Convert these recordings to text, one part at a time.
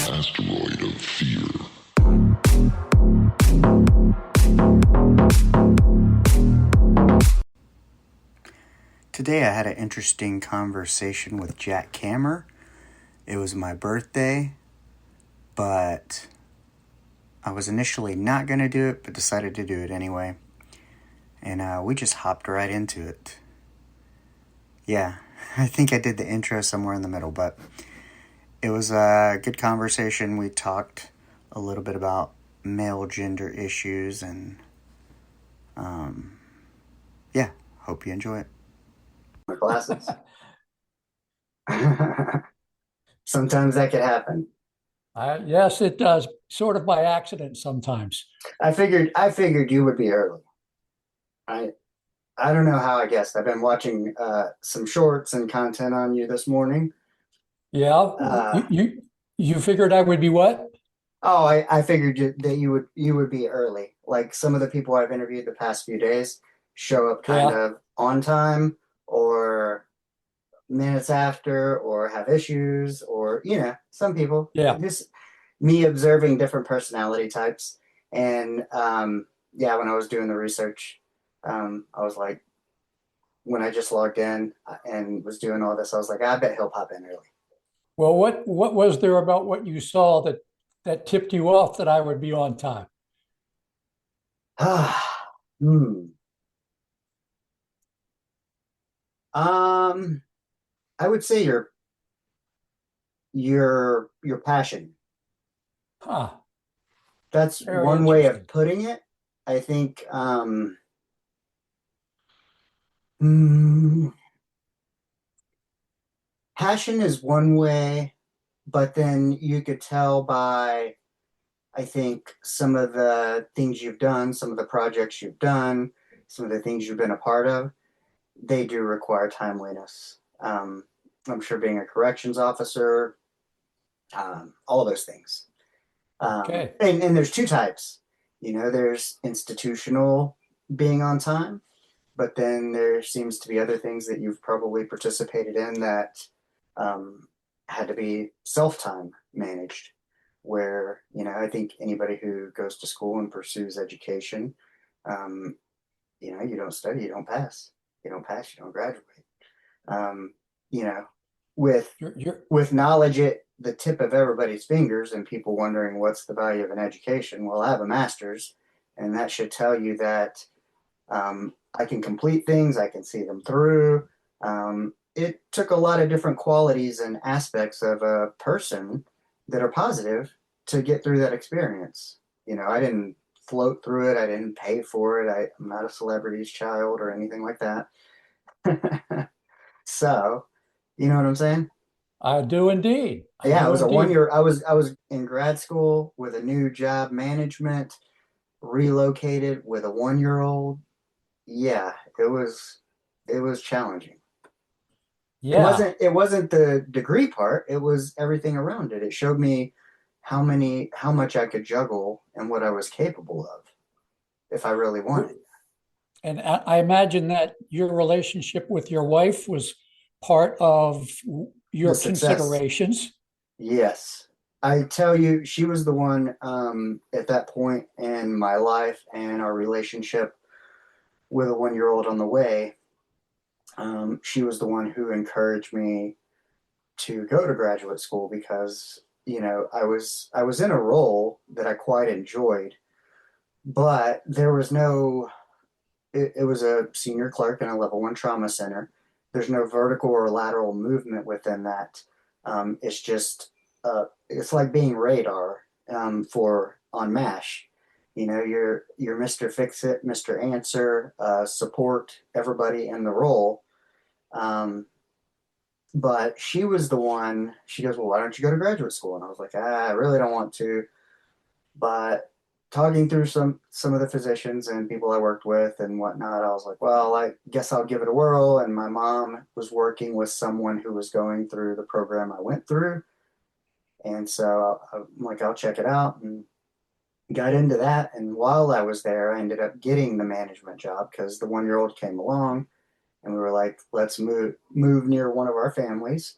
Asteroid of fear. Today I had an interesting conversation with Jack Kammer. It was my birthday, but I was initially not going to do it, but decided to do it anyway. And we just hopped right into it. Yeah, I think I did the intro somewhere in the middle, but it was a good conversation. We talked a little bit about male gender issues, and yeah, hope you enjoy it. My glasses. Sometimes that could happen. Yes, it does. Sort of by accident sometimes. I figured you would be early. I don't know how I guessed. I've been watching some shorts and content on you this morning. Yeah, you figured I would be what? Oh, I figured that you would be early. Like some of the people I've interviewed the past few days show up kind of on time or minutes after or have issues or some people. Yeah. Just me observing different personality types. And yeah, when I was doing the research, I was like, when I just logged in and was doing all this, I was like, I bet he'll pop in early. Well, what was there about what you saw that tipped you off that I would be on time? I would say your passion. Huh. That's Very one way of interesting. putting it. I think passion is one way, but then you could tell by, I think, some of the things you've done, some of the projects you've done, some of the things you've been a part of, they do require timeliness. I'm sure being a corrections officer, all those things. Okay. And there's two types. There's institutional being on time, but then there seems to be other things that you've probably participated in that had to be self-time managed, where, I think anybody who goes to school and pursues education, you don't study, you don't pass. You don't pass, you don't graduate. Um, you know, with with knowledge at the tip of everybody's fingers and people wondering what's the value of an education. Well, I have a master's, and that should tell you that I can complete things, I can see them through. It took a lot of different qualities and aspects of a person that are positive to get through that experience. I didn't float through it. I didn't pay for it. I'm not a celebrity's child or anything like that. So, you know what I'm saying? I do indeed. Yeah, it was a 1 year. I was in grad school with a new job management, relocated with a 1-year-old. Yeah, it was challenging. Yeah. It wasn't the degree part, it was everything around it. It showed me how much I could juggle and what I was capable of if I really wanted. And I imagine that your relationship with your wife was part of your considerations. Yes. I tell you, she was the one at that point in my life and our relationship with a 1-year-old on the way. She was the one who encouraged me to go to graduate school because, I was in a role that I quite enjoyed, but there was no, it was a senior clerk in a level 1 trauma center. There's no vertical or lateral movement within that. It's just, it's like being radar for on MASH. You're Mr. Fix It, Mr. Answer, support everybody in the role. But she was the one, she goes, well, why don't you go to graduate school? And I was like, I really don't want to. But talking through some of the physicians and people I worked with and whatnot, I was like, well, I guess I'll give it a whirl. And my mom was working with someone who was going through the program I went through. And so I'm like, I'll check it out, and got into that. And while I was there, I ended up getting the management job because the 1-year-old came along and we were like, let's move near one of our families.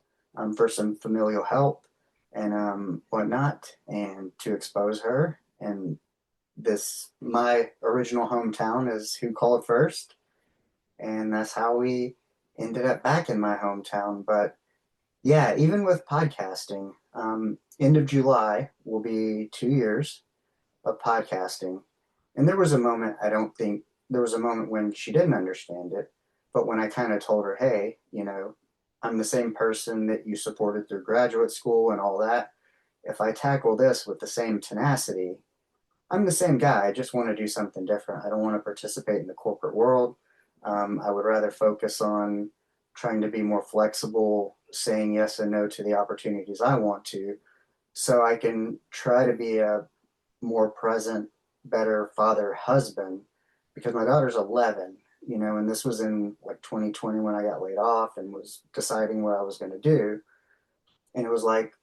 for some familial help and whatnot, and to expose her. And my original hometown is who called first, and that's how we ended up back in my hometown. But yeah, even with podcasting, end of July will be 2 years of podcasting. And there was a moment, I don't think, there was a moment when she didn't understand it. But when I kind of told her, hey, I'm the same person that you supported through graduate school and all that. If I tackle this with the same tenacity, I'm the same guy. I just want to do something different. I don't want to participate in the corporate world. I would rather focus on trying to be more flexible, saying yes and no to the opportunities I want to, so I can try to be a more present, better father, husband, because my daughter's 11, and this was in like 2020 when I got laid off and was deciding what I was going to do. And it was like,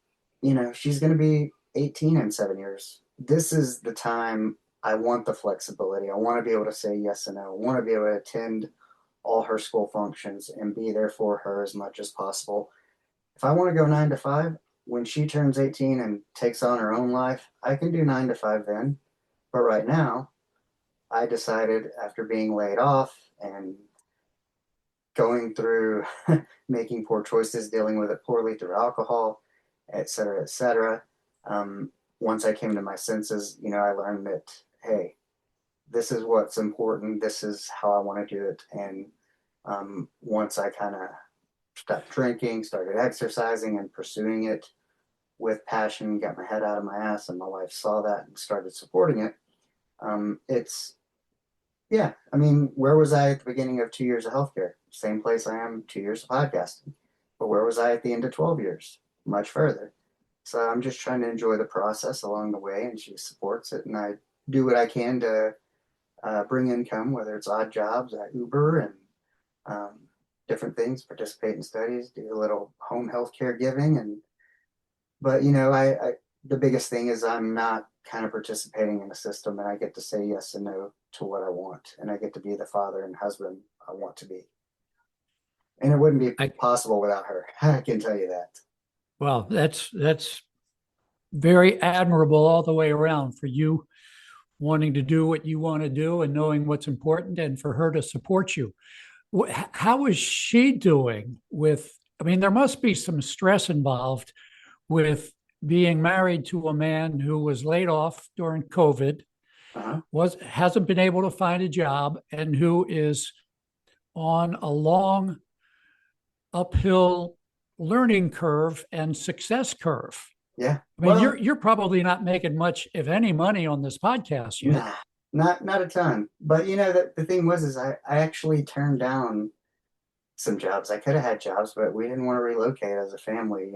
she's going to be 18 in 7 years. This is the time I want the flexibility. I want to be able to say yes and no. I want to be able to attend all her school functions and be there for her as much as possible. If I want to go 9 to 5, when she turns 18 and takes on her own life, I can do 9 to 5 then. But right now, I decided after being laid off and going through making poor choices, dealing with it poorly through alcohol, et cetera, et cetera. Once I came to my senses, I learned that, hey, this is what's important. This is how I want to do it. And once I kind of stopped drinking, started exercising and pursuing it with passion, got my head out of my ass, and my wife saw that and started supporting it. Yeah, I mean, where was I at the beginning of 2 years of healthcare? Same place I am 2 years of podcasting. But where was I at the end of 12 years? Much further. So I'm just trying to enjoy the process along the way, and she supports it. And I do what I can to bring income, whether it's odd jobs at Uber and different things, participate in studies, do a little home health care giving. But the biggest thing is I'm not kind of participating in a system, and I get to say yes and no to what I want, and I get to be the father and husband I want to be. And it wouldn't be possible without her. I can tell you that. Well, that's very admirable all the way around, for you wanting to do what you want to do and knowing what's important, and for her to support you. How is she doing with, I mean, there must be some stress involved with being married to a man who was laid off during COVID, hasn't been able to find a job, and who is on a long uphill learning curve and success curve. Yeah. I mean, you're probably not making much, if any, money on this podcast yet. Nah, not a ton. But the thing was I actually turned down some jobs. I could have had jobs, but we didn't want to relocate as a family.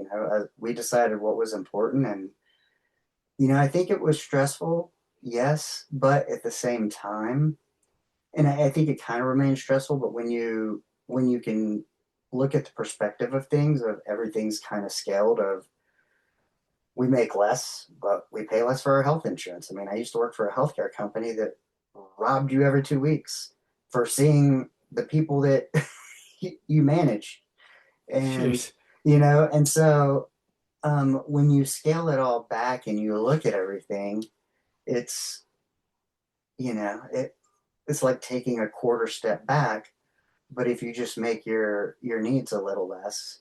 We decided what was important, and I think it was stressful, yes, but at the same time, and I think it kind of remains stressful. But when you can look at the perspective of things, of everything's kind of scaled, of we make less, but we pay less for our health insurance. I mean, I used to work for a healthcare company that robbed you every 2 weeks for seeing the people that you manage. And, Jeez. and so when you scale it all back and you look at everything, it's, it's like taking a quarter step back. But if you just make your needs a little less,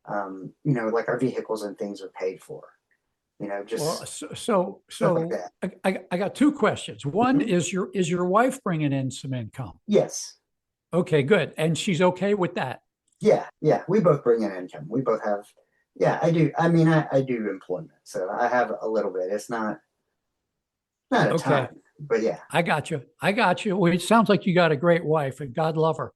like our vehicles and things are paid for. Just well, so like that. I got two questions. One, Mm-hmm. is your wife bringing in some income? Yes. Okay, good. And she's okay with that? Yeah. We both bring in income. We both have. Yeah, I do. I mean, I do employment, so I have a little bit. It's not a Okay. ton, but yeah. I got you. I got you. Well, it sounds like you got a great wife, and God love her.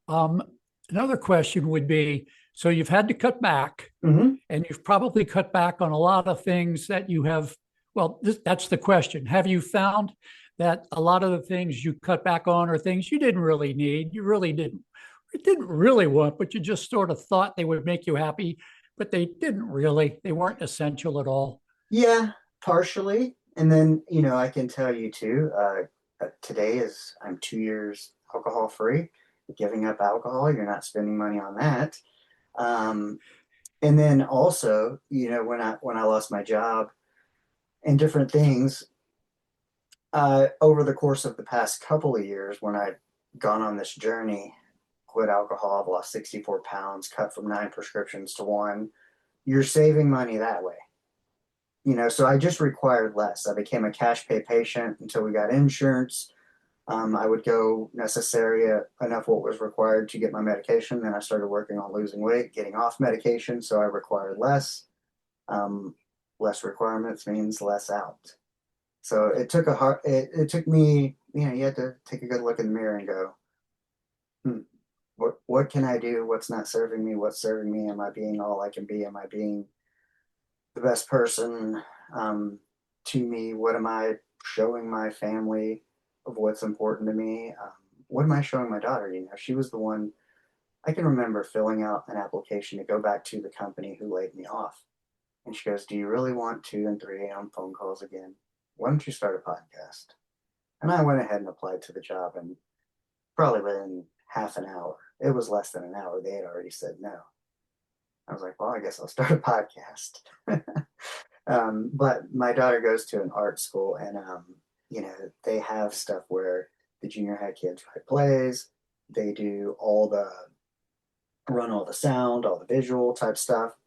Um, Another question would be, so you've had to cut back, Mm-hmm. and you've probably cut back on a lot of things that you have. Well, that's the question. Have you found that a lot of the things you cut back on are things you didn't really need, you really didn't really want, but you just sort of thought they would make you happy, but they didn't really. They weren't essential at all. Yeah, partially. And then, I can tell you too, today I'm 2 years alcohol free. Giving up alcohol, you're not spending money on that. And then also, when I lost my job and different things, over the course of the past couple of years, when I'd gone on this journey, quit alcohol, I've lost 64 pounds, cut from 9 prescriptions to one. You're saving money that way. So I just required less. I became a cash pay patient until we got insurance. I would go necessary enough what was required to get my medication. Then I started working on losing weight, getting off medication. So I required less. Less requirements means less out. So it took me, you had to take a good look in the mirror and go, what can I do? What's not serving me? What's serving me? Am I being all I can be? Am I being the best person to me? What am I showing my family of what's important to me? What am I showing my daughter? She was the one. I can remember filling out an application to go back to the company who laid me off. And she goes, "Do you really want 2 and 3 a.m. phone calls again? Why don't you start a podcast?" And I went ahead and applied to the job, and probably within half an hour, it was less than an hour, they had already said no. I was like, well, I guess I'll start a podcast. But my daughter goes to an art school, and they have stuff where the junior high kids write plays. They do run all the sound, all the visual type stuff.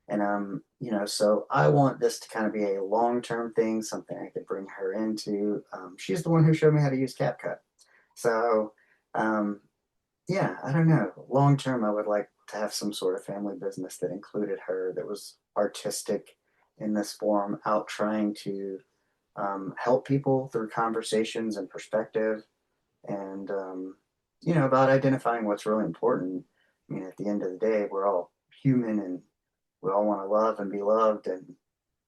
And so I want this to kind of be a long-term thing, something I could bring her into. She's the one who showed me how to use CapCut. So yeah, I don't know. Long-term, I would like to have some sort of family business that included her, that was artistic in this form, out trying to help people through conversations and perspective, and about identifying what's really important. I mean, at the end of the day, we're all human, and we all want to love and be loved, and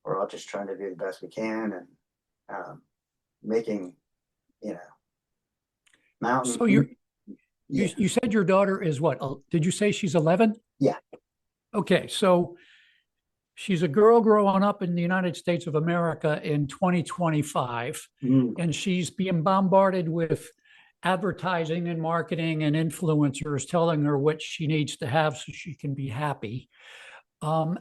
we're all just trying to do the best we can, and making, mountain. So you said your daughter is what? Did you say she's 11? Yeah. Okay, so she's a girl growing up in the United States of America in 2025, and she's being bombarded with advertising and marketing and influencers telling her what she needs to have so she can be happy. How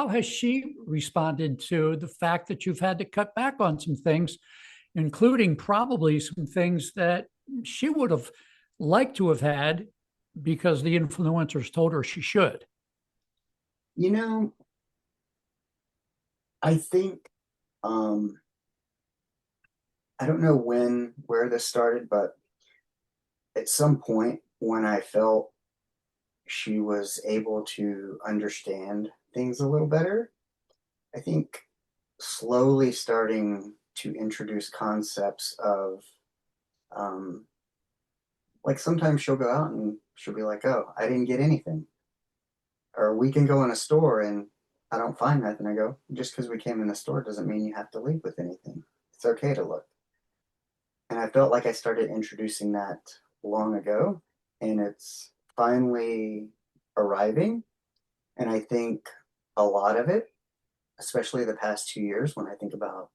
has she responded to the fact that you've had to cut back on some things, including probably some things that she would have liked to have had because the influencers told her she should? I think I don't know where this started, but at some point when I felt she was able to understand things a little better, I think slowly starting to introduce concepts of like sometimes she'll go out and she'll be like, "Oh, I didn't get anything." Or we can go in a store and I don't find nothing. I go, "Just because we came in the store doesn't mean you have to leave with anything. It's okay to look." And I felt like I started introducing that long ago, and it's finally arriving. And I think a lot of it, especially the past 2 years, when I think about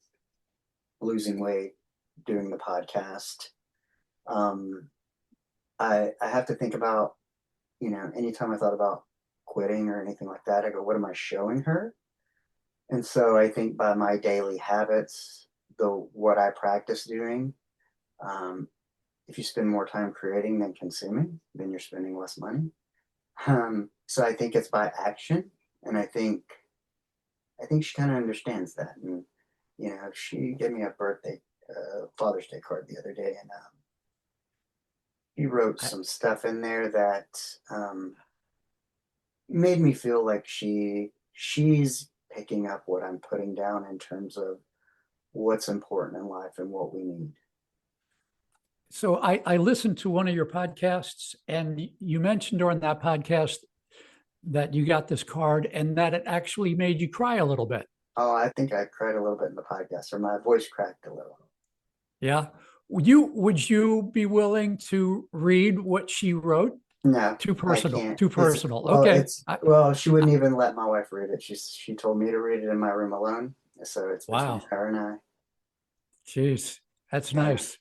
losing weight, doing the podcast, I have to think about, anytime I thought about quitting or anything like that, I go, what am I showing her? And so I think by my daily habits, what I practice doing, if you spend more time creating than consuming, then you're spending less money. So I think it's by action, and I think she kind of understands that. And she gave me a Father's Day card the other day, and he wrote some stuff in there that made me feel like she's picking up what I'm putting down in terms of what's important in life and what we need. So I listened to one of your podcasts, and you mentioned during that podcast that you got this card and that it actually made you cry a little bit. Oh, I think I cried a little bit in the podcast, or my voice cracked a little. Yeah. Would you be willing to read what she wrote? No, Too personal. I can't. Too personal. Well, okay. She wouldn't even let my wife read it. She told me to read it in my room alone. So it's between her and I. Jeez, that's Yeah. nice.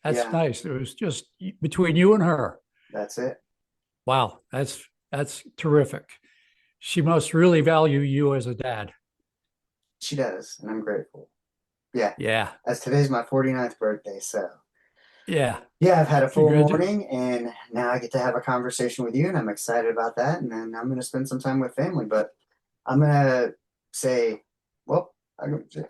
That's Yeah. nice. It was just between you and her. That's it. Wow, that's terrific. she must really value you as a dad. She does, and I'm grateful. Yeah, Yeah. as today's my 49th birthday, so Yeah. yeah, I've had a full Congratulations. morning, and now I get to have a conversation with you, and I'm excited about that. And then I'm going to spend some time with family. But I'm going to say, well,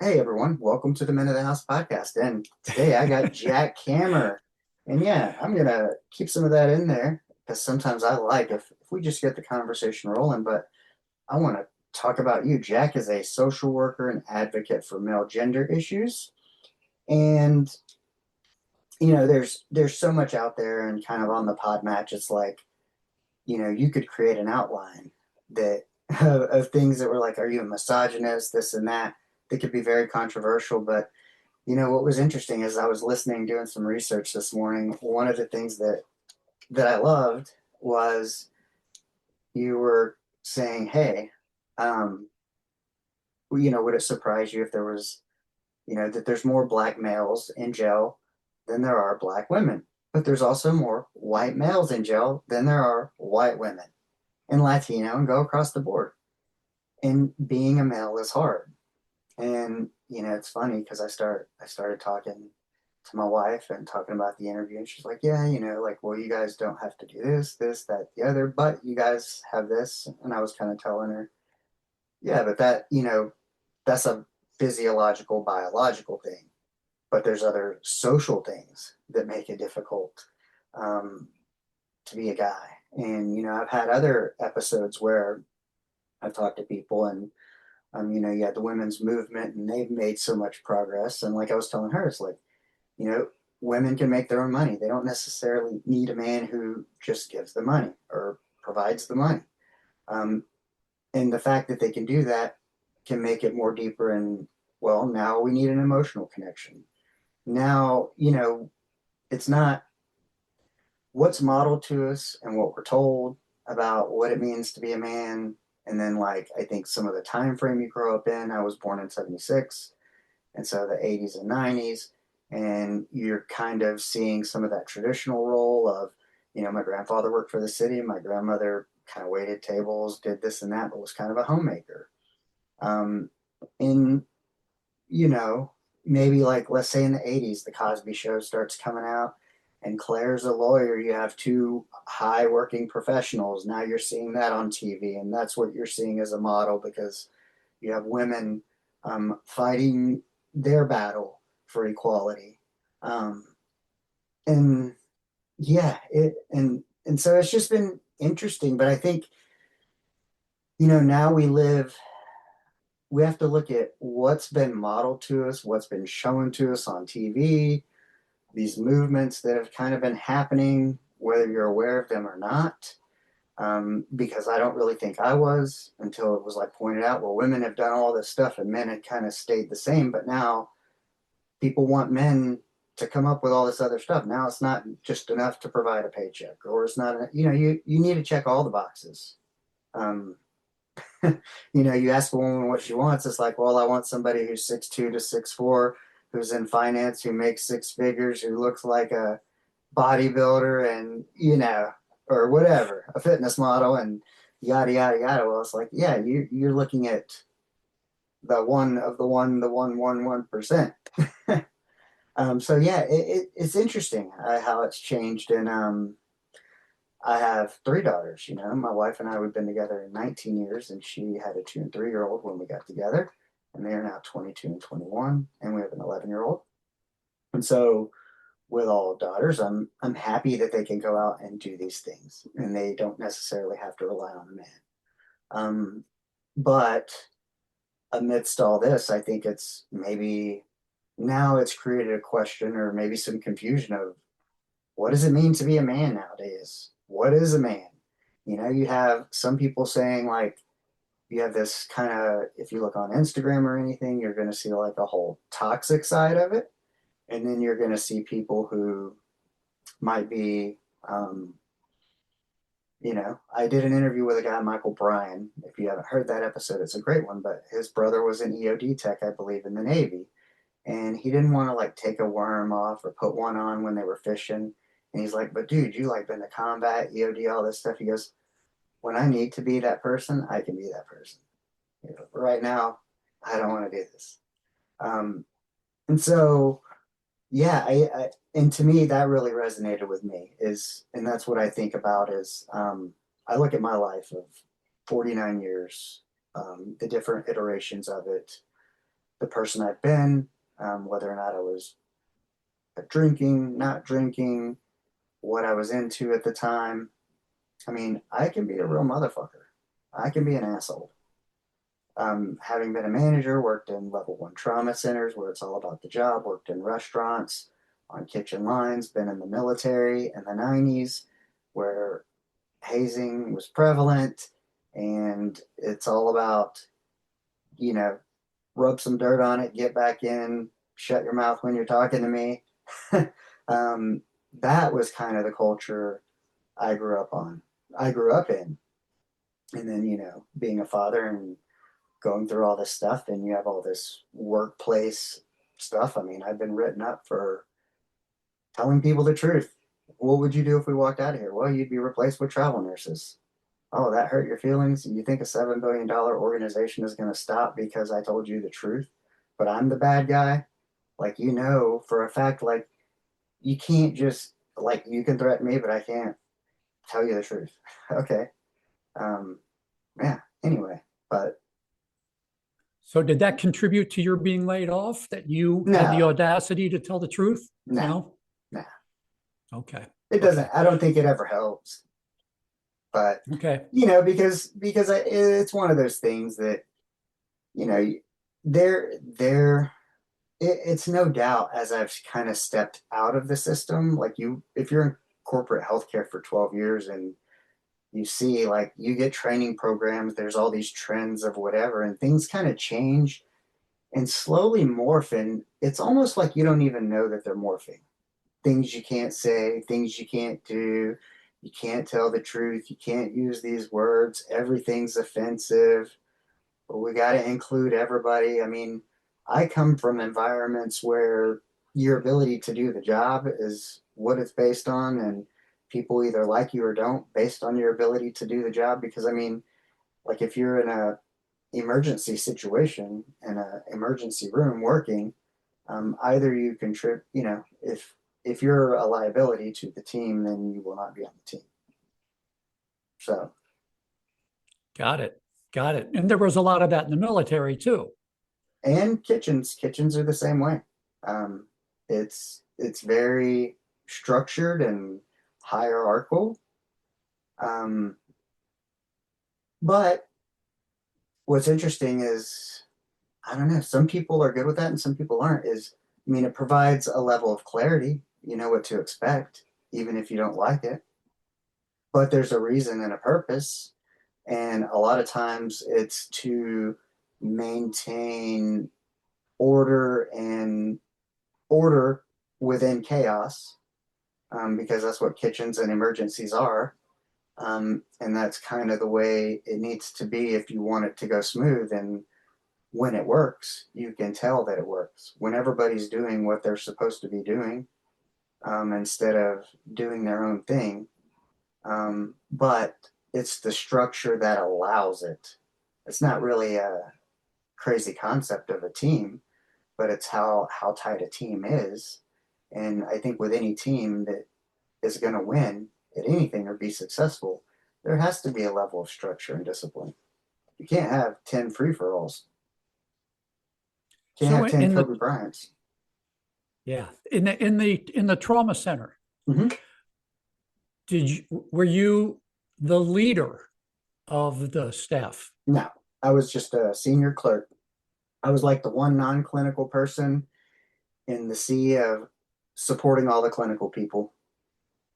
hey everyone, welcome to the Men of the House podcast. And today I got Jack Kammer, and yeah, I'm going to keep some of that in there because sometimes I like if we just get the conversation rolling. But I want to talk about you. Jack is a social worker and advocate for male gender issues, and there's so much out there, and kind of on the pod match, it's like, you could create an outline that of things that were like, are you a misogynist, this and that, that could be very controversial. But what was interesting is I was listening, doing some research this morning. One of the things that I loved was you were saying, hey, would it surprise you if there was, that there's more black males in jail than there are black women. But there's also more white males in jail than there are white women and Latino, and go across the board. And being a male is hard. And it's funny because I started talking to my wife and talking about the interview, and she's like, yeah, like, well, you guys don't have to do this, that, the other, but you guys have this. And I was kind of telling her, yeah, but that's a physiological, biological thing. But there's other social things that make it difficult um, to be a guy. And I've had other episodes where I've talked to people, and you had the women's movement, and they've made so much progress. And like I was telling her, it's like, you know, women can make their own money. They don't necessarily need a man who just gives the money or provides the money. Um, and the fact that they can do that can make it more deeper. And well, now we need an emotional connection. Now, it's not what's modeled to us and what we're told about what it means to be a man. And then, like, I think some of the time frame you grow up in. I was born in 76, and so the 80s and 90s, and you're kind of seeing some of that traditional role of, my grandfather worked for the city, my grandmother kind of waited tables, did this and that, but was kind of a homemaker. um, and maybe, like, let's say in the 80s, the Cosby Show starts coming out, and Claire's a lawyer. You have two high working professionals. Now you're seeing that on TV, and that's what you're seeing as a model, because you have women fighting their battle for equality. Um, and yeah, and so it's just been interesting. But I think, now we have to look at what's been modeled to us, what's been shown to us on TV, these movements that have kind of been happening, whether you're aware of them or not. Because I don't really think I was, until it was like pointed out, well, women have done all this stuff and men had kind of stayed the same. But now people want men to come up with all this other stuff. Now it's not just enough to provide a paycheck, or it's not, you need to check all the boxes. Um, you ask a woman what she wants. It's like, well, I want somebody who's 6'2" to 6'4", who's in finance, who makes six figures, who looks like a bodybuilder, and or whatever, a fitness model, and yada yada yada. Well, it's like, yeah, you're looking at the one of the 1%. So yeah, it's interesting how it's changed. And I have three daughters. My wife and I, we've been together 19 years, and she had a 2 and 3 year old when we got together, and they are now 22 and 21, and we have an 11-year-old. And so, with all daughters, I'm happy that they can go out and do these things, and they don't necessarily have to rely on a man. But amidst all this, I think it's maybe now it's created a question, or maybe some confusion of, what does it mean to be a man nowadays? What is a man? You have some people saying, like, you have this kind of, if you look on Instagram or anything, you're going to see like a whole toxic side of it. And then you're going to see people who might be, I did an interview with a guy, Michael Bryan. If you haven't heard that episode, it's a great one. But his brother was an EOD tech, I believe, in the Navy. And he didn't want to, like, take a worm off or put one on when they were fishing. And he's like, but dude, you, like, been to combat, EOD, all this stuff. He goes, when I need to be that person, I can be that person. You know, right now, I don't want to do this. And so, yeah, and to me, that really resonated with me and that's what I think about I look at my life of 49 years, the different iterations of it, the person I've been, whether or not I was drinking, not drinking, what I was into at the time. I mean, I can be a real motherfucker. I can be an asshole. Having been a manager, worked in level 1 trauma centers where it's all about the job, worked in restaurants, on kitchen lines, been in the military in the 90s where hazing was prevalent and it's all about, you know, rub some dirt on it, get back in, shut your mouth when you're talking to me. That was kind of the culture I grew up on. I grew up in. And then, you know, being a father and going through all this stuff, and you have all this workplace stuff. I mean, I've been written up for telling people the truth. What would you do if we walked out of here? Well, you'd be replaced with travel nurses. Oh, that hurt your feelings? You think a $7 billion organization is going to stop because I told you the truth, but I'm the bad guy? Like, you know, for a fact, like, you can't just, like, you can threaten me, but I can't tell you the truth. Okay. Yeah, anyway, but So did that contribute to your being laid off, that you had the no, audacity to tell the truth? no, no. Okay. It doesn't, Okay. I don't think it ever helps, but, Okay. you know, because it's one of those things that, you know, there it's no doubt as I've kind of stepped out of the system, like if you're in corporate healthcare for 12 years and you see like you get training programs, there's all these trends of whatever, and things kind of change and slowly morph. And it's almost like you don't even know that they're morphing. Things you can't say, things you can't do, you can't tell the truth, you can't use these words, everything's offensive. But we got to include everybody. I mean, I come from environments where your ability to do the job is what it's based on, and people either like you or don't based on your ability to do the job. Because I mean, like if you're in a emergency situation in a emergency room working, either you contribute. You know, if you're a liability to the team, then you will not be on the team. So, Got it. Got it. And there was a lot of that in the military too. and kitchens are the same way. Um, it's very structured and hierarchical. Um, but what's interesting is I don't know. Some people are good with that, and some people aren't. I mean, it provides a level of clarity. You know what to expect, even if you don't like it. But there's a reason and a purpose, and a lot of times it's to maintain order and order within chaos, because that's what kitchens and emergencies are. And that's kind of the way it needs to be if you want it to go smooth. And when it works, you can tell that it works. When everybody's doing what they're supposed to be doing, instead of doing their own thing. But it's the structure that allows it. It's not really a crazy concept of a team, but it's how tight a team is. And I think with any team that is going to win at anything or be successful, there has to be a level of structure and discipline. You can't have 10 free for alls. Can't So have 10 in Kobe the Bryants. yeah, in the trauma center, Mm-hmm. were you the leader of the staff? No, I was just a senior clerk. I was like the one non-clinical person in the sea of supporting all the clinical people.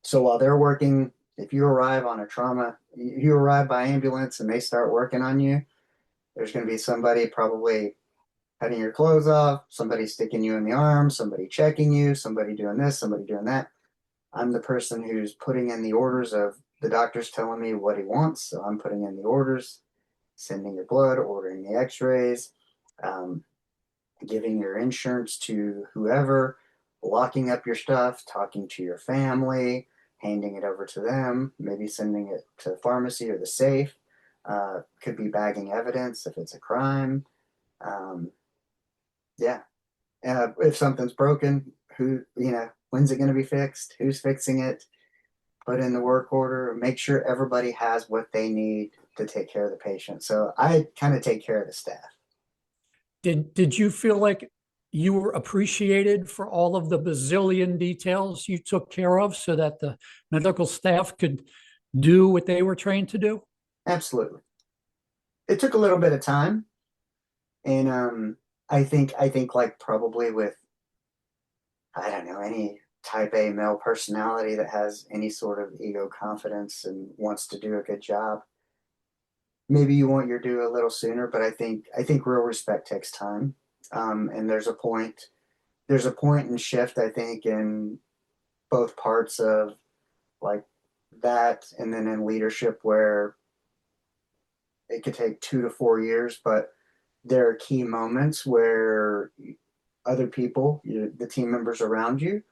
So while they're working, if you arrive on a trauma, you arrive by ambulance and they start working on you, there's going to be somebody probably cutting your clothes off, somebody sticking you in the arm, somebody checking you, somebody doing this, somebody doing that. I'm the person who's putting in the orders of the doctor's telling me what he wants. So I'm putting in the orders, sending your blood, ordering the x-rays, um, giving your insurance to whoever, locking up your stuff, talking to your family, handing it over to them, maybe sending it to the pharmacy or the safe. Could be bagging evidence if it's a crime. Yeah. If something's broken, when's it going to be fixed? Who's fixing it? Put in the work order, make sure everybody has what they need to take care of the patient. So I kind of take care of the staff. Did you feel like you were appreciated for all of the bazillion details you took care of so that the medical staff could do what they were trained to do? Absolutely. It took a little bit of time. And I think like probably with, I don't know, any type A male personality that has any sort of ego confidence and wants to do a good job, maybe you want your due a little sooner, but I think real respect takes time. And there's a point and shift, I think, in both parts of like that, and then in leadership where it could take 2 to 4 years, but there are key moments where other people, the team members around you,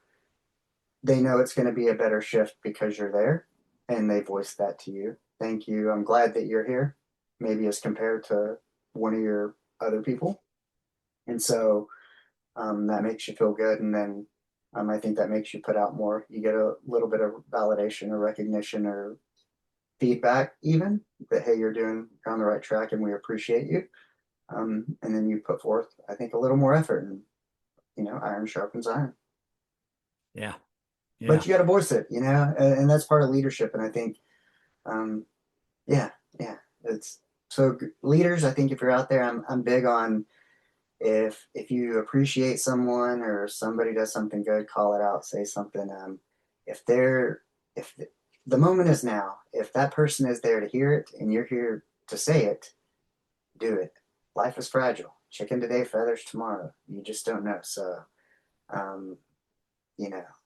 they know it's going to be a better shift because you're there, and they voice that to you. Thank you. I'm glad that you're here, maybe as compared to one of your other people. And so that makes you feel good. And then I think that makes you put out more. You get a little bit of validation or recognition or feedback, even that, hey, you're on the right track and we appreciate you. And then you put forth, I think, a little more effort, and, iron sharpens iron. Yeah. But you got to voice it, and that's part of leadership. And I think, yeah, it's so leaders. I think if you're out there, I'm big on, if you appreciate someone or somebody does something good, call it out, say something. If the moment is now, if that person is there to hear it and you're here to say it, do it. Life is fragile. Chicken today, feathers tomorrow. You just don't know. So,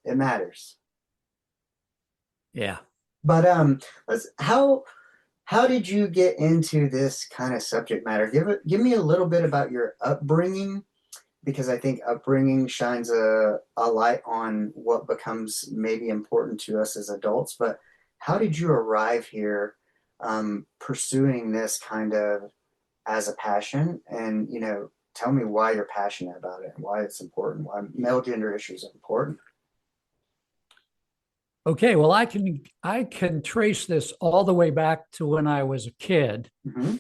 it matters. Yeah. But how did you get into this kind of subject matter? Give me a little bit about your upbringing, because I think upbringing shines a light on what becomes maybe important to us as adults. But how did you arrive here, pursuing this kind of as a passion? And, tell me why you're passionate about it and why it's important, why male gender issues are important. Okay, well, I can trace this all the way back to when I was a kid. Mm-hmm.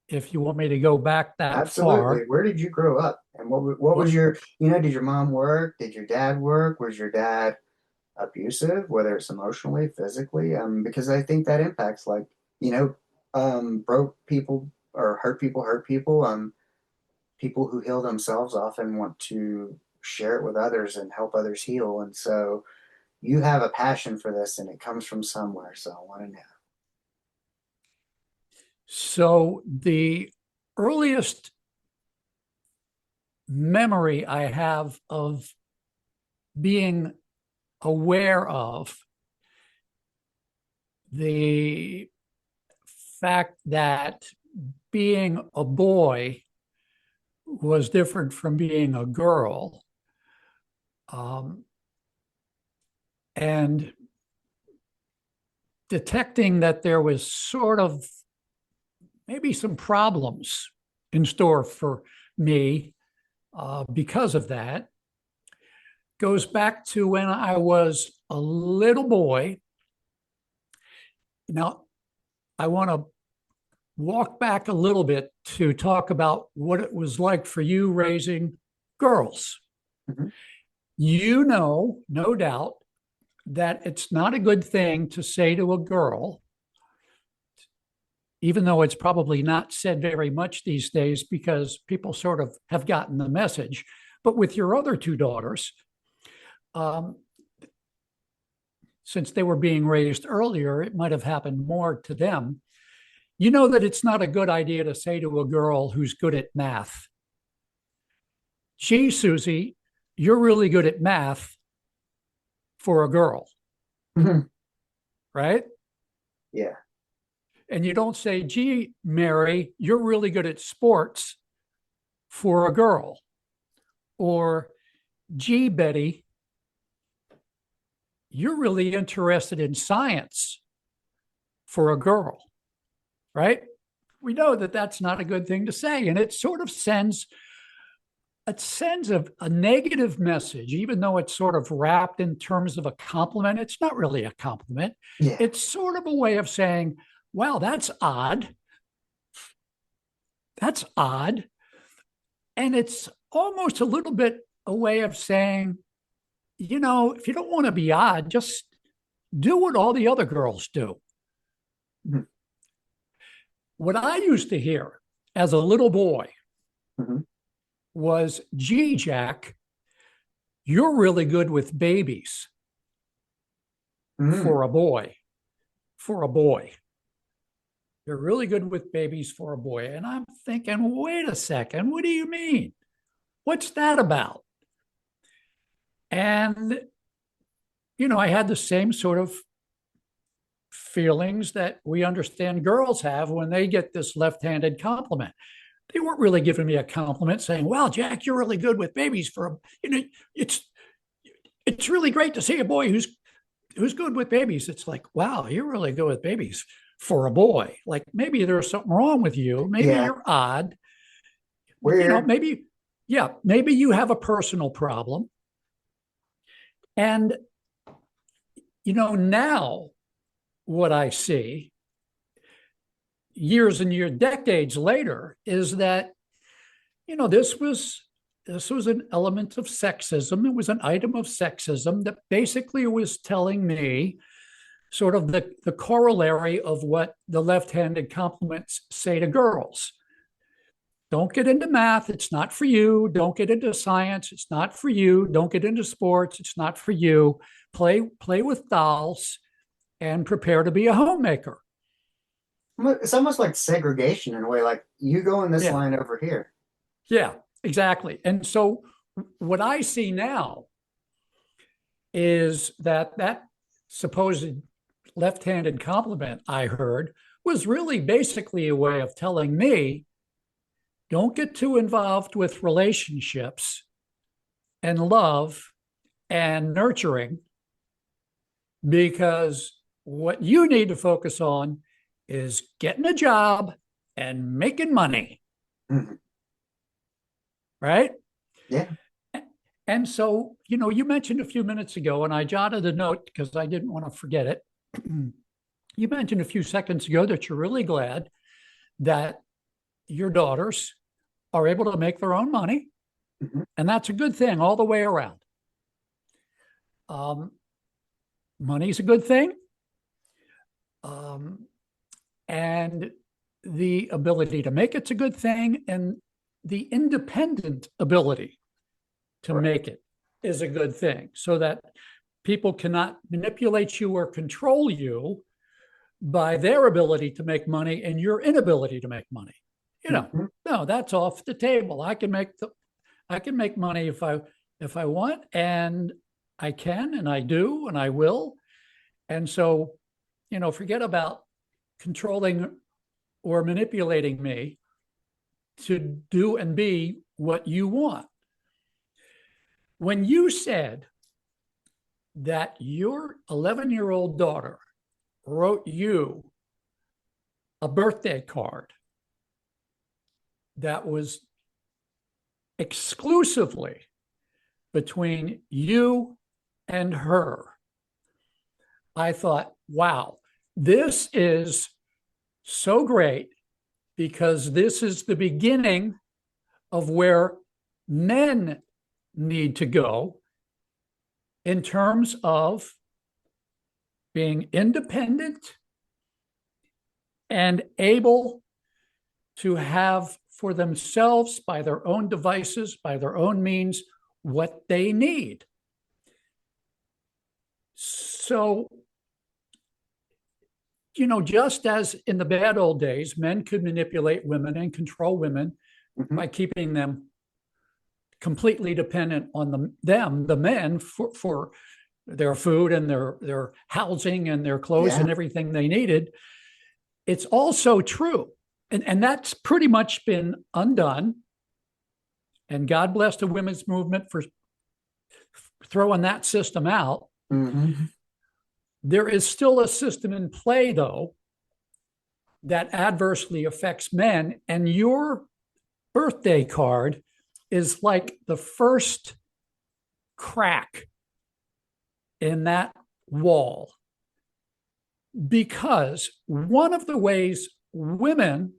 If you want me to go back that Absolutely. far. Where did you grow up? And what was your, did your mom work? Did your dad work? Was your dad abusive, whether it's emotionally, physically? Because I think that impacts, like, broke people or hurt people. People who heal themselves often want to share it with others and help others heal. And so you have a passion for this, and it comes from somewhere. So I want to know. So the earliest memory I have of being aware of the fact that being a boy was different from being a girl, and detecting that there was sort of maybe some problems in store for me because of that, goes back to when I was a little boy. Now, I want to walk back a little bit to talk about what it was like for you raising girls. Mm-hmm. No doubt, that it's not a good thing to say to a girl, even though it's probably not said very much these days because people sort of have gotten the message. But with your other two daughters, since they were being raised earlier, it might have happened more to them. You know that it's not a good idea to say to a girl who's good at math, gee, Susie, you're really good at math for a girl. Mm-hmm. Right? Yeah. And you don't say, gee, Mary, you're really good at sports for a girl. Or, gee, Betty, you're really interested in science for a girl, right? We know that that's not a good thing to say. And it sort of sends a negative message, even though it's sort of wrapped in terms of a compliment. It's not really a compliment. Yeah. It's sort of a way of saying, wow, that's odd. That's odd. And it's almost a little bit a way of saying, you know, if you don't want to be odd, just do what all the other girls do. Mhm. What I used to hear as a little boy Mhm. was, gee, Jack, you're really good with babies Mm. for a boy. For a boy. You're really good with babies for a boy. And I'm thinking, wait a second, what do you mean? What's that about? And, you know, I had the same sort of feelings that we understand girls have when they get this left-handed compliment. They weren't really giving me a compliment saying, well, Jack, you're really good with babies for, you know, it's really great to see a boy who's good with babies. It's like, wow, you're really good with babies for a boy. Like maybe there's something wrong with you. Maybe Yeah. you're odd. Weird. You know, maybe you have a personal problem. And, you know, now what I see years and years, decades later, is that, you know, this was an element of sexism. It was an item of sexism that basically was telling me sort of the corollary of what the left-handed compliments say to girls. Don't get into math. It's not for you. Don't get into science. It's not for you. Don't get into sports. It's not for you. Play with dolls and prepare to be a homemaker. It's almost like segregation in a way, like you go in this Yeah. line over here. Yeah, exactly. And so what I see now is that supposed left-handed compliment I heard was really basically a way of telling me, don't get too involved with relationships and love and nurturing, because what you need to focus on is getting a job and making money. Mhm. Right? Yeah. And so, you know, you mentioned a few minutes ago, and I jotted a note because I didn't want to forget it. You mentioned a few seconds ago that you're really glad that your daughters are able to make their own money. Mhm. And that's a good thing all the way around. Money's a good thing. And the ability to make it's a good thing. And the independent ability to make it is a good thing, so that people cannot manipulate you or control you by their ability to make money and your inability to make money. You know, Mhm. no, that's off the table. I can make money if I want, and I can, and I do, and I will. And so, you know, forget about controlling or manipulating me to do and be what you want. When you said that your 11-year-old daughter wrote you a birthday card that was exclusively between you and her, I thought, wow, this is so great, because this is the beginning of where men need to go in terms of being independent and able to have for themselves, by their own devices, by their own means, what they need. So, you know, just as in the bad old days, men could manipulate women and control women Mhm. by keeping them completely dependent on the men, for their food and their housing and their clothes Yeah. and everything they needed. It's also true. And that's pretty much been undone. And God bless the women's movement for throwing that system out. Mhm. There is still a system in play, though, that adversely affects men. And your birthday card is like the first crack in that wall. Because one of the ways women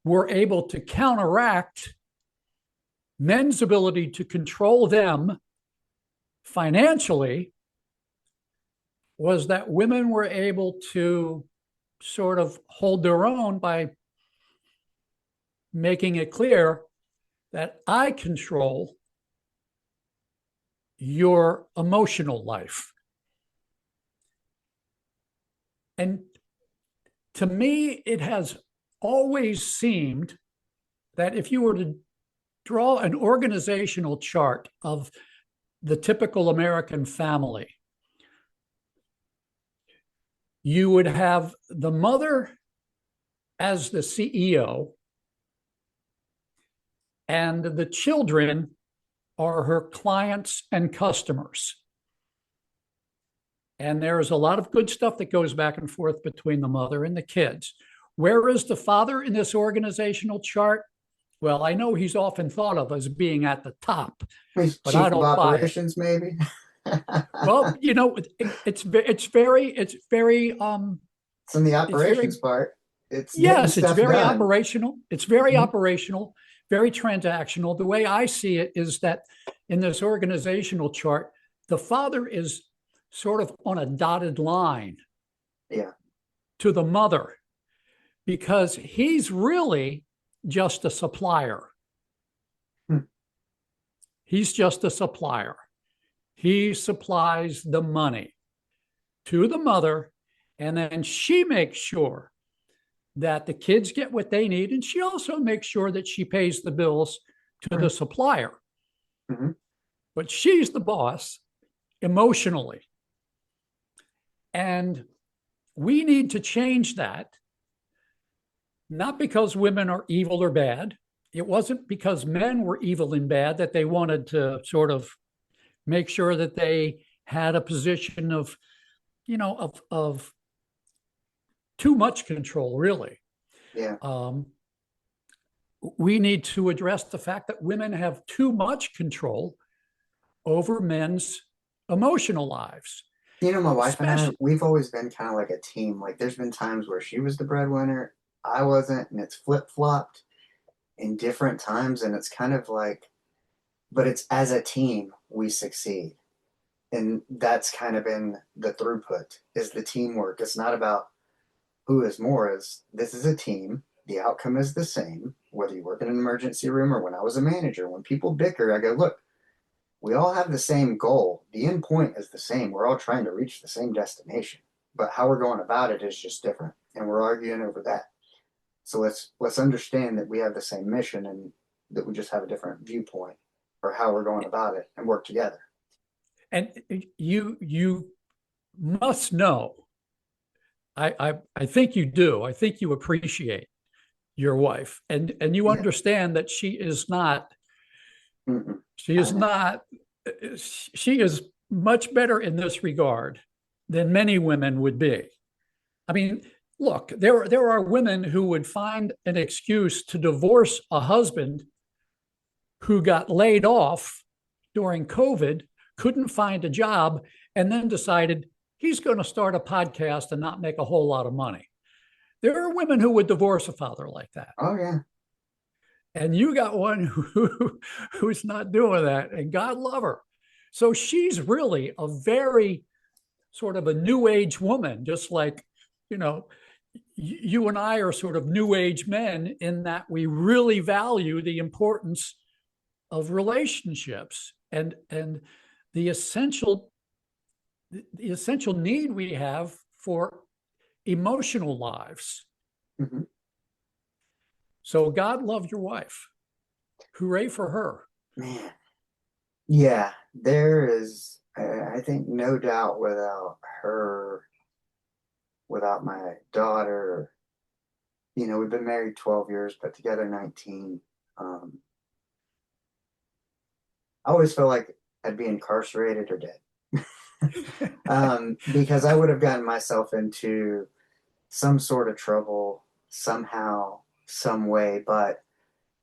were able to counteract men's ability to control them financially was that women were able to sort of hold their own by making it clear that I control your emotional life. And to me, it has always seemed that if you were to draw an organizational chart of the typical American family, you would have the mother as the CEO, and the children are her clients and customers. And there's a lot of good stuff that goes back and forth between the mother and the kids. Where is the father in this organizational chart? Well, I know he's often thought of as being at the top, He's but chief I of don't buy it. operations, maybe. Well, you know, it's very It's in the operations part. It's yes, it's very done. operational. It's very operational, very transactional. The way I see it is that in this organizational chart, the father is sort of on a dotted line to the mother, because he's really just a supplier. He's just a supplier. He supplies the money to the mother, and then she makes sure that the kids get what they need, and she also makes sure that she pays the bills to the supplier. But she's the boss emotionally. And we need to change that, not because women are evil or bad. It wasn't because men were evil and bad that they wanted to sort of make sure that they had a position of, you know, of too much control, really. We need to address the fact that women have too much control over men's emotional lives. You know, my wife and I, we've always been kind of like a team. Like, there's been times where she was the breadwinner, I wasn't, and it's flip-flopped in different times. And it's kind of like, but it's as a team, we succeed. And that's kind of been the throughput, is the teamwork. It's not about who is more, is this is a team. The outcome is the same, whether you work in an emergency room or when I was a manager. When people bicker, I go, look, we all have the same goal. The end point is the same. We're all trying to reach the same destination, but how we're going about it is just different, and we're arguing over that. So let's understand that we have the same mission, and that we just have a different viewpoint for how we're going about it, and work together. And you must know, I think you do. I think you appreciate your wife, and you understand that she is not. She is not. She is much better in this regard than many women would be. I mean, look, there are women who would find an excuse to divorce a husband who got laid off during COVID, couldn't find a job, and then decided he's going to start a podcast and not make a whole lot of money. There are women who would divorce a father like that. Oh, yeah. And you got one who's not doing that, and God love her. So she's really a very sort of a new age woman, just like, you know, you and I are sort of new age men, in that we really value the importance of relationships and the essential need we have for emotional lives. So God love your wife. Hooray for her. Man. Yeah, there is, I think, no doubt, without her, without my daughter, you know, we've been married 12 years, but together 19. I always felt like I'd be incarcerated or dead. Because I would have gotten myself into some sort of trouble somehow, some way. But,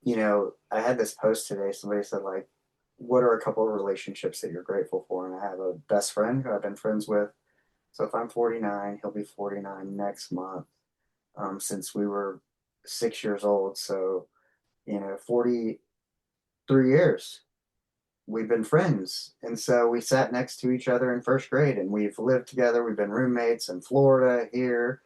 I had this post today. Somebody said, like, what are a couple of relationships that you're grateful for? And I have a best friend who I've been friends with. So if I'm 49, he'll be 49 next month, since we were 6 years old. So, 43 years we've been friends. And so we sat next to each other in first grade, and we've lived together. We've been roommates in Florida, here.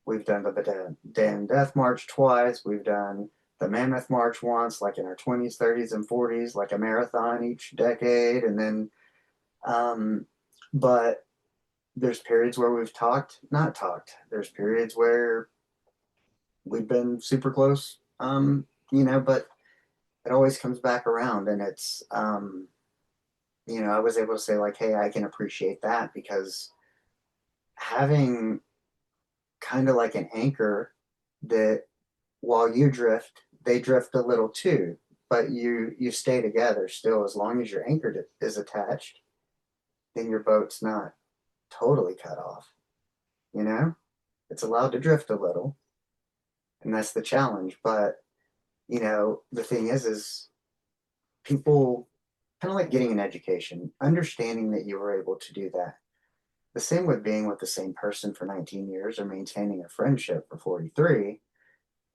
We've done the Dan Death March twice. We've done the Mammoth March once, like in our 20s, 30s, and 40s, like a marathon each decade. And then, but there's periods where we've talked, not talked. There's periods where we've been super close, but it always comes back around. And it's, I was able to say, like, hey, I can appreciate that, because having kind of like an anchor that while you drift, they drift a little too, but you stay together still. As long as your anchor is attached, then your boat's not totally cut off. It's allowed to drift a little, and that's the challenge. But the thing is people kind of like getting an education, understanding that you were able to do that. The same with being with the same person for 19 years or maintaining a friendship for 43,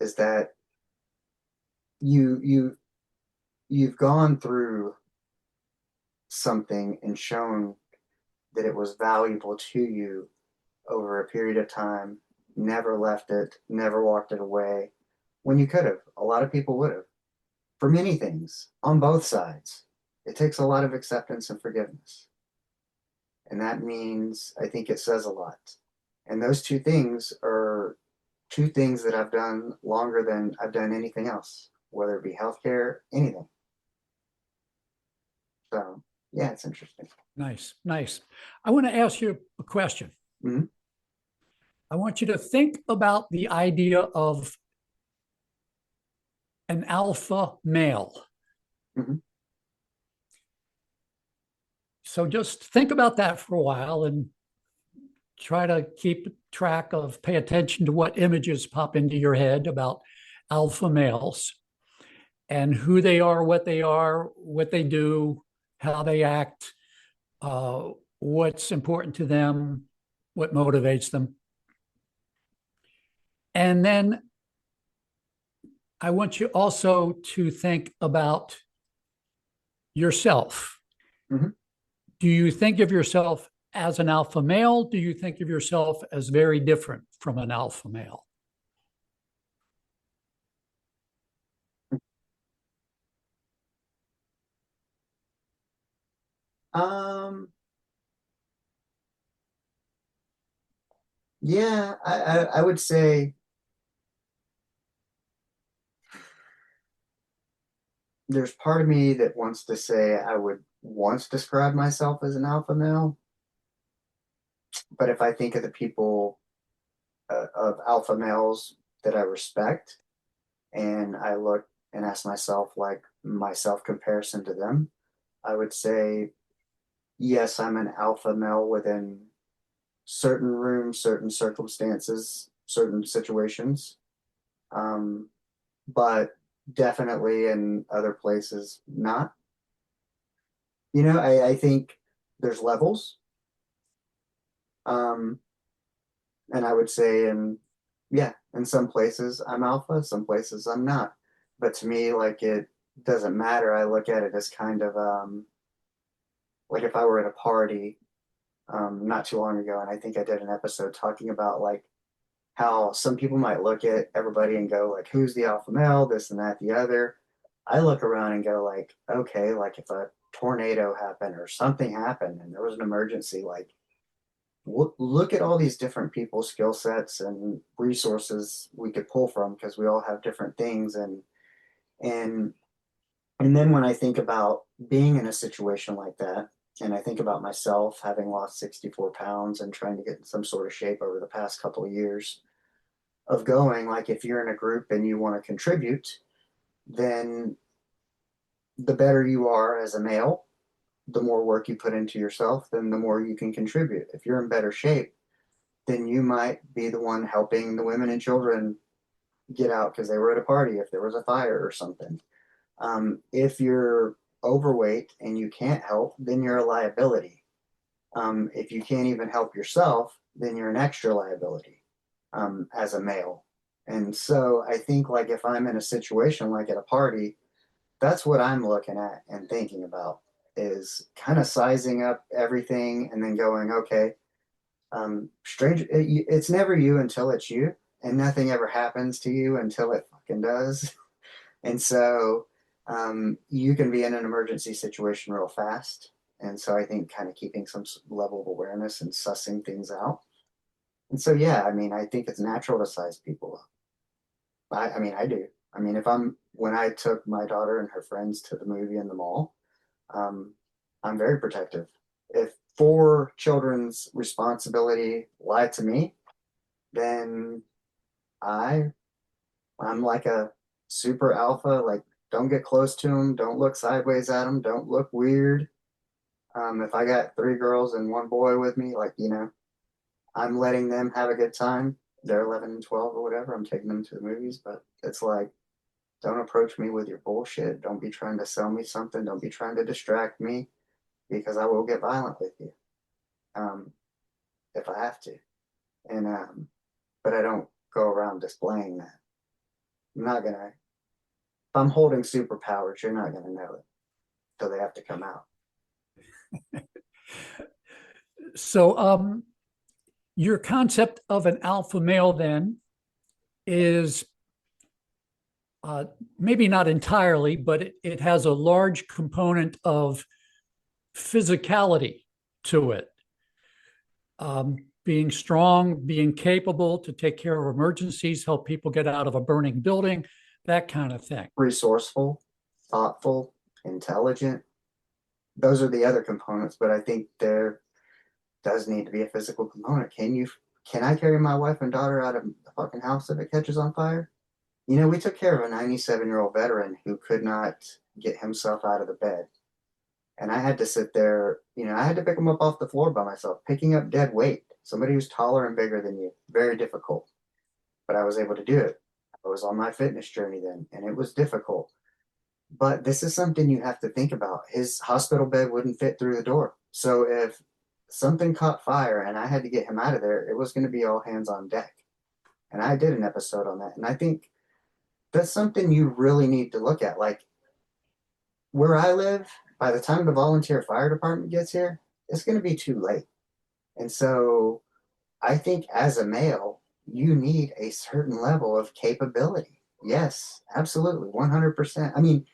is that you've gone through something and shown that it was valuable to you over a period of time, never left it, never walked it away, when you could have. A lot of people would have, for many things on both sides. It takes a lot of acceptance and forgiveness. And that means, I think it says a lot. And those two things are two things that I've done longer than I've done anything else, whether it be healthcare, anything. So, yeah, it's interesting. Nice, nice. I want to ask you a question. Mm-hmm. I want you to think about the idea of an alpha male. Mm-hmm. So just think about that for a while and try to keep track of, pay attention to what images pop into your head about alpha males and who they are, what they do, how they act, what's important to them, what motivates them. And then I want you also to think about yourself. Mm-hmm. Do you think of yourself as an alpha male? Do you think of yourself as very different from an alpha male? Yeah, I would say there's part of me that wants to say I would once describe myself as an alpha male. But if I think of the people, of alpha males that I respect, and I look and ask myself, like, my self comparison to them, I would say, yes, I'm an alpha male within certain rooms, certain circumstances, certain situations. Um, but definitely in other places, not. I think there's levels. Um, and I would say, in some places I'm alpha, some places I'm not. But to me, like, it doesn't matter. I look at it as kind of, like if I were at a party, not too long ago, and I think I did an episode talking about, like, how some people might look at everybody and go, like, who's the alpha male, this and that, the other. I look around and go, like, okay, like if a tornado happened or something happened and there was an emergency, like, look at all these different people's skill sets and resources we could pull from, because we all have different things. And and then when I think about being in a situation like that, and I think about myself having lost 64 pounds and trying to get in some sort of shape over the past couple of years, of going, like, if you're in a group and you want to contribute, then the better you are as a male, the more work you put into yourself, then the more you can contribute. If you're in better shape, then you might be the one helping the women and children get out because they were at a party if there was a fire or something. If you're overweight and you can't help, then you're a liability. If you can't even help yourself, then you're an extra liability as a male. And so I think like if I'm in a situation like at a party, that's what I'm looking at and thinking about is kind of sizing up everything and then going, okay, it's never you until it's you, and nothing ever happens to you until it fucking does. And so you can be in an emergency situation real fast. And so I think kind of keeping some level of awareness and sussing things out. And so, yeah, I mean, I think it's natural to size people up. I mean, I do. I mean, when I took my daughter and her friends to the movie in the mall, I'm very protective. If 4 children's responsibility lie to me, then I'm like a super alpha, like don't get close to them, don't look sideways at them, don't look weird. If I got 3 girls and 1 boy with me, like, I'm letting them have a good time. They're 11 and 12 or whatever. I'm taking them to the movies, but it's like, don't approach me with your bullshit. Don't be trying to sell me something. Don't be trying to distract me because I will get violent with you if I have to. And but I don't go around displaying that. I'm not gonna. If I'm holding superpowers, you're not gonna know it until they have to come out. So, your concept of an alpha male then is maybe not entirely, but it has a large component of physicality to it. Being strong, being capable to take care of emergencies, help people get out of a burning building, that kind of thing. Resourceful, thoughtful, intelligent. Those are the other components, but I think there does need to be a physical component. Can I carry my wife and daughter out of the fucking house if it catches on fire? We took care of a 97-year-old veteran who could not get himself out of the bed. And I had to sit there, I had to pick him up off the floor by myself, picking up dead weight. Somebody who's taller and bigger than you, very difficult. But I was able to do it. I was on my fitness journey then, and it was difficult. But this is something you have to think about. His hospital bed wouldn't fit through the door. So if something caught fire and I had to get him out of there, it was going to be all hands on deck. And I did an episode on that. And I think that's something you really need to look at. Like where I live, by the time the volunteer fire department gets here, it's going to be too late. And so I think as a male, you need a certain level of capability. Yes, absolutely, 100%. I mean,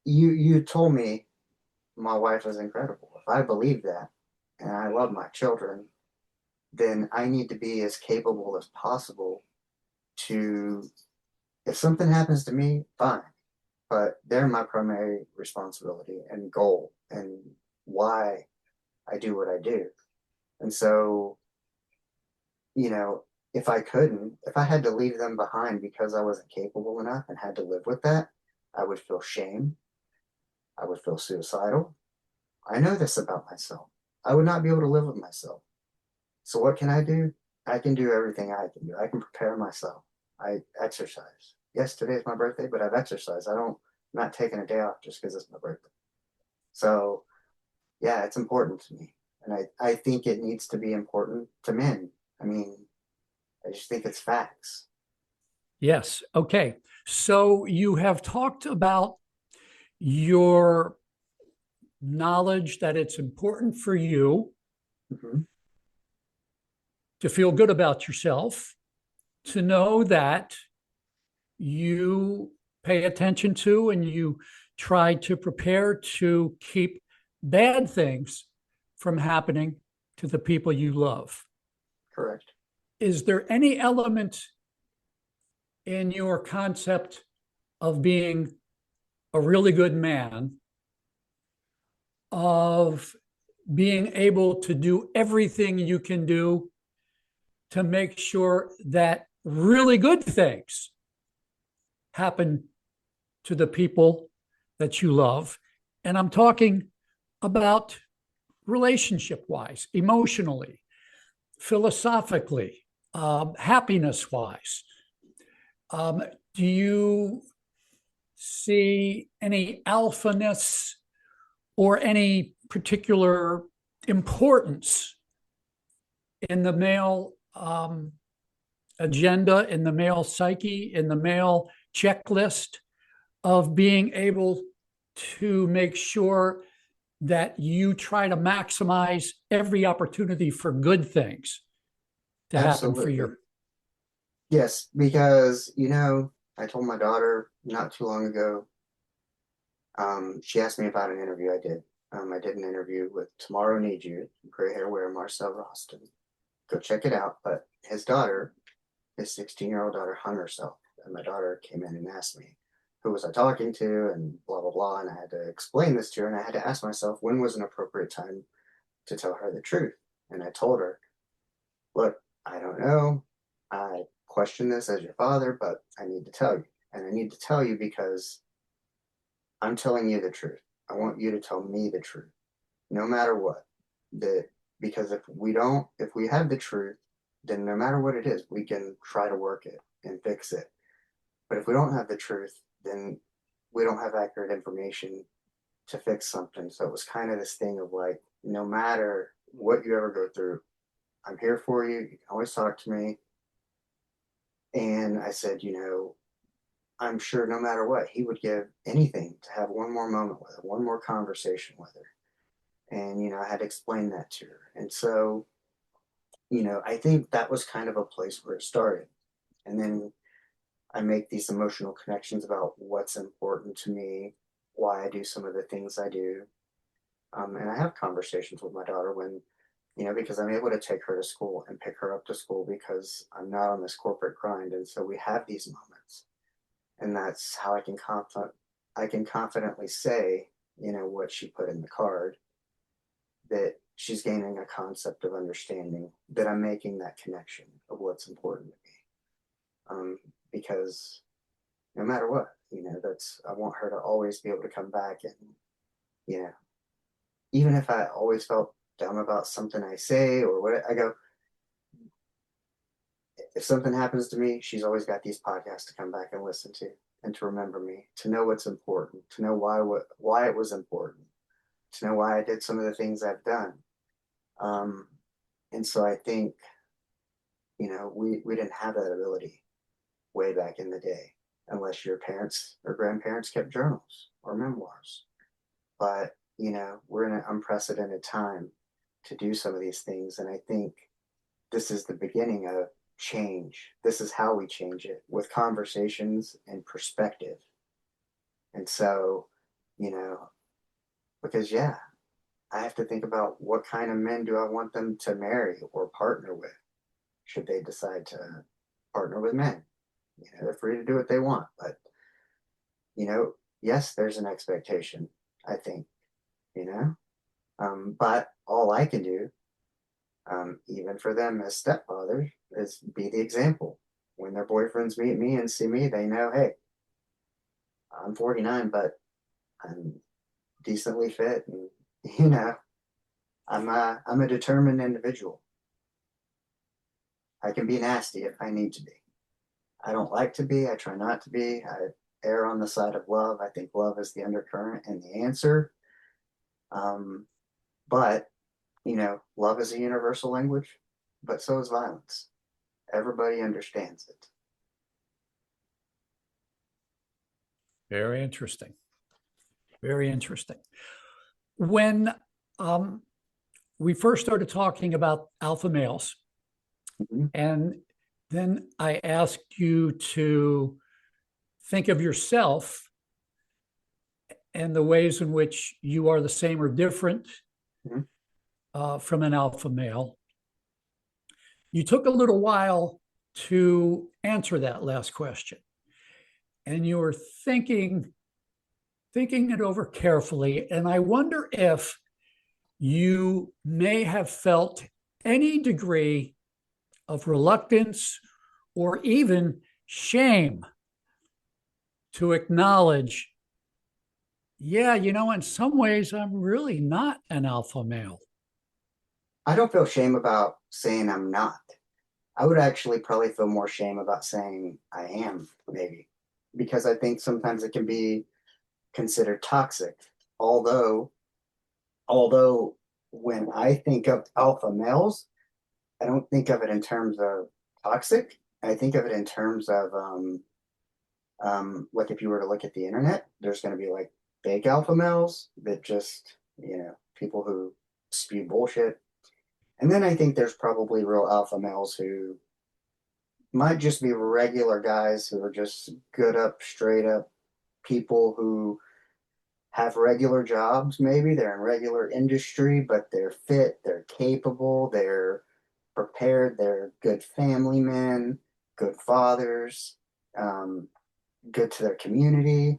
you told me my wife is incredible. If I believe that and I love my children, then I need to be as capable as possible to, if something happens to me, fine. But they're my primary responsibility and goal and why I do what I do. And so, if I had to leave them behind because I wasn't capable enough and had to live with that, I would feel shame. I would feel suicidal. I know this about myself. I would not be able to live with myself. So what can I do? I can do everything I can do. I can prepare myself. I exercise. Yes, today's my birthday, but I've exercised. I'm not taking a day off just because it's my birthday. So yeah, it's important to me. And I think it needs to be important to men. I mean, I just think it's facts. Yes. Okay. So you have talked about your knowledge that it's important for you to feel good about yourself, to know that you pay attention to and you try to prepare to keep bad things from happening to the people you love. Correct. Is there any element in your concept of being a really good man, of being able to do everything you can do to make sure that really good things happen to the people that you love? And I'm talking about relationship wise, emotionally, philosophically, happiness wise? Do you see any alphaness or any particular importance in the male agenda, in the male psyche, in the male checklist of being able to make sure that you try to maximize every opportunity for good things to happen for your? Yes, because I told my daughter not too long ago. She asked me about an interview I did. I did an interview with Tomorrow Needs You, gray hair wearer Marcel Roston. Go check it out. But his daughter, his 16-year-old daughter, hung herself, and my daughter came in and asked me, who was I talking to, and blah blah blah. And I had to explain this to her, and I had to ask myself when was an appropriate time to tell her the truth. And I told her, look, I don't know. I question this as your father, but I need to tell you. And I need to tell you because I'm telling you the truth. I want you to tell me the truth, no matter what. Because if we have the truth, then no matter what it is, we can try to work it and fix it. But if we don't have the truth, then we don't have accurate information to fix something. So it was kind of this thing of like, no matter what you ever go through, I'm here for you. You can always talk to me. And I said, I'm sure no matter what, he would give anything to have one more moment with her, one more conversation with her. And, I had to explain that to her. And so, I think that was kind of a place where it started. And then I make these emotional connections about what's important to me, why I do some of the things I do. And I have conversations with my daughter when, because I'm able to take her to school and pick her up to school because I'm not on this corporate grind. And so we have these moments. And that's how I can confidently say, what she put in the card, that she's gaining a concept of understanding, that I'm making that connection of what's important to me. Because no matter what, I want her to always be able to come back and, even if I always felt dumb about something I say or what I go, if something happens to me, she's always got these podcasts to come back and listen to and to remember me, to know what's important, to know why it was important, to know why I did some of the things I've done. And so I think, we didn't have that ability way back in the day, unless your parents or grandparents kept journals or memoirs. But, we're in an unprecedented time to do some of these things. And I think this is the beginning of change. This is how we change it, with conversations and perspective. And so, because I have to think about what kind of men do I want them to marry or partner with, should they decide to partner with men. They're free to do what they want, but yes, there's an expectation, I think, but all I can do, even for them as stepfathers, is be the example. When their boyfriends meet me and see me, they know, hey, I'm 49, but I'm decently fit, and I'm a determined individual. I can be nasty if I need to be. I don't like to be. I try not to be. I err on the side of love. I think love is the undercurrent and the answer. But love is a universal language, but so is violence. Everybody understands it. Very interesting. Very interesting. When we first started talking about alpha males, Mm-hmm. and then I asked you to think of yourself and the ways in which you are the same or different from an alpha male. You took a little while to answer that last question, and you were thinking it over carefully. And I wonder if you may have felt any degree of reluctance or even shame to acknowledge yeah, in some ways, I'm really not an alpha male. I don't feel shame about saying I'm not. I would actually probably feel more shame about saying I am, maybe, because I think sometimes it can be considered toxic. Although, although when I think of alpha males, I don't think of it in terms of toxic. I think of it in terms of like if you were to look at the internet, there's going to be like fake alpha males that just, people who spew bullshit. And then I think there's probably real alpha males who might just be regular guys who are just good up, straight up people who have regular jobs. Maybe they're in regular industry, but they're fit, they're capable, they're prepared, they're good family men, good fathers, um, good to their community.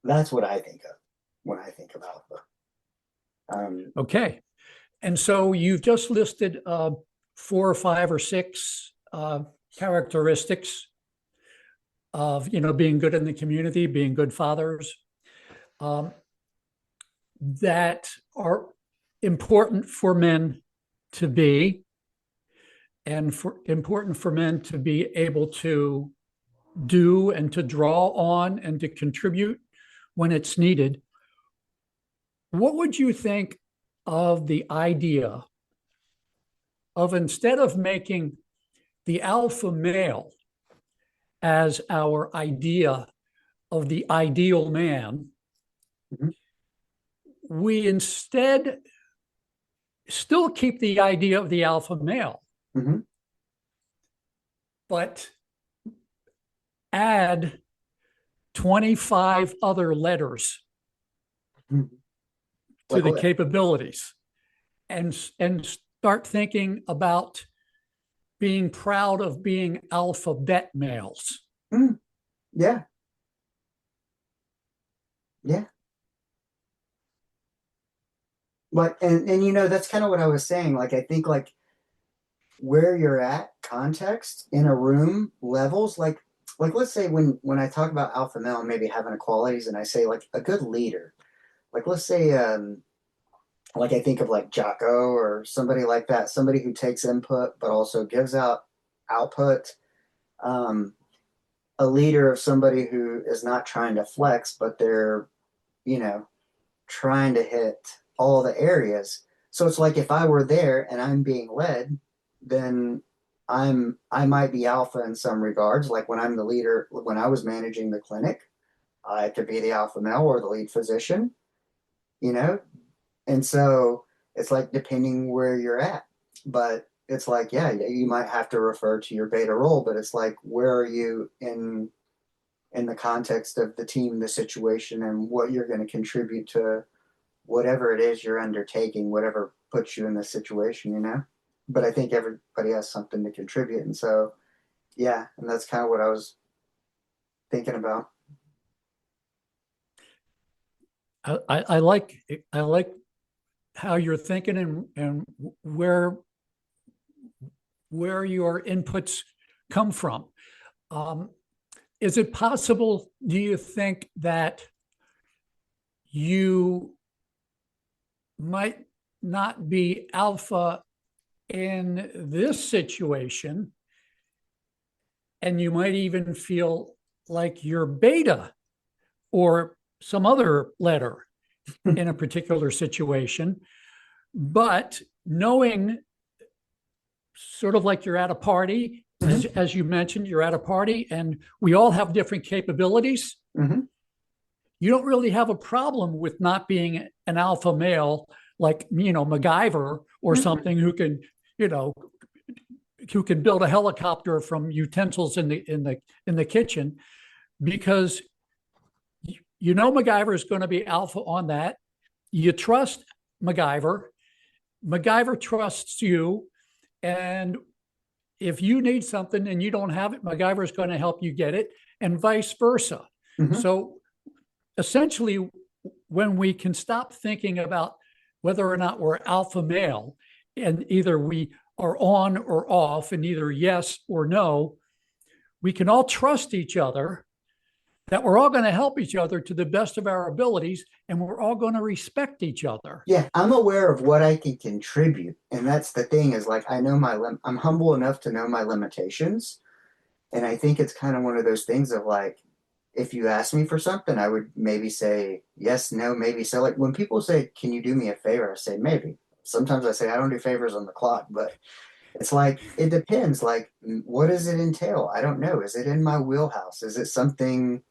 That's what I think of when I think of alpha. Okay. And so you've just listed 4 or 5 or 6 characteristics of, being good in the community, being good fathers, um, that are important for men to be, and important for men to be able to do and to draw on and to contribute when it's needed. What would you think of the idea of, instead of making the alpha male as our idea of the ideal man, Mhm. we instead still keep the idea of the alpha male, Mhm. but add 25 other letters Mhm. to Like the what? capabilities, and start thinking about being proud of being alphabet males. Mm, yeah, yeah. Like, and that's kind of what I was saying. Like, I think like where you're at, context in a room, levels. Like let's say when I talk about alpha male and maybe having qualities, and I say like a good leader. Like let's say like I think of like Jocko or somebody like that, somebody who takes input but also gives out output. Um, a leader of somebody who is not trying to flex, but they're, you know, trying to hit all the areas. So it's like if I were there and I'm being led, then I might be alpha in some regards. Like when I'm the leader, when I was managing the clinic, I could be the alpha male or the lead physician, you know? And so it's like depending where you're at. But it's like, yeah, you might have to refer to your beta role, but it's like where are you in the context of the team, the situation, and what you're going to contribute to whatever it is you're undertaking, whatever puts you in this situation, you know? But I think everybody has something to contribute. And so, yeah, and that's kind of what I was thinking about. I like how you're thinking, and where your inputs come from. Um, is it possible, do you think, that you might not be alpha in this situation, and you might even feel like you're beta or some other letter in a particular situation, but knowing, sort of like you're at a party, Mm-hmm. as you mentioned, you're at a party and we all have different capabilities. Mm-hmm. You don't really have a problem with not being an alpha male, like, MacGyver or Mm-hmm. something, you know, who can build a helicopter from utensils in the kitchen, because MacGyver is going to be alpha on that. You trust MacGyver. MacGyver trusts you, and if you need something and you don't have it, MacGyver is going to help you get it, and vice versa. Mm-hmm. So essentially, when we can stop thinking about whether or not we're alpha male, and either we are on or off, and either yes or no, we can all trust each other that we're all going to help each other to the best of our abilities, and we're all going to respect each other. Yeah, I'm aware of what I can contribute, and that's the thing is like I know I'm humble enough to know my limitations, and I think it's kind of one of those things of like if you ask me for something, I would maybe say yes, no, maybe. So like when people say, "Can you do me a favor?" I say maybe. Sometimes I say I don't do favors on the clock, but it's like it depends. Like, what does it entail? I don't know. Is it in my wheelhouse? Is it something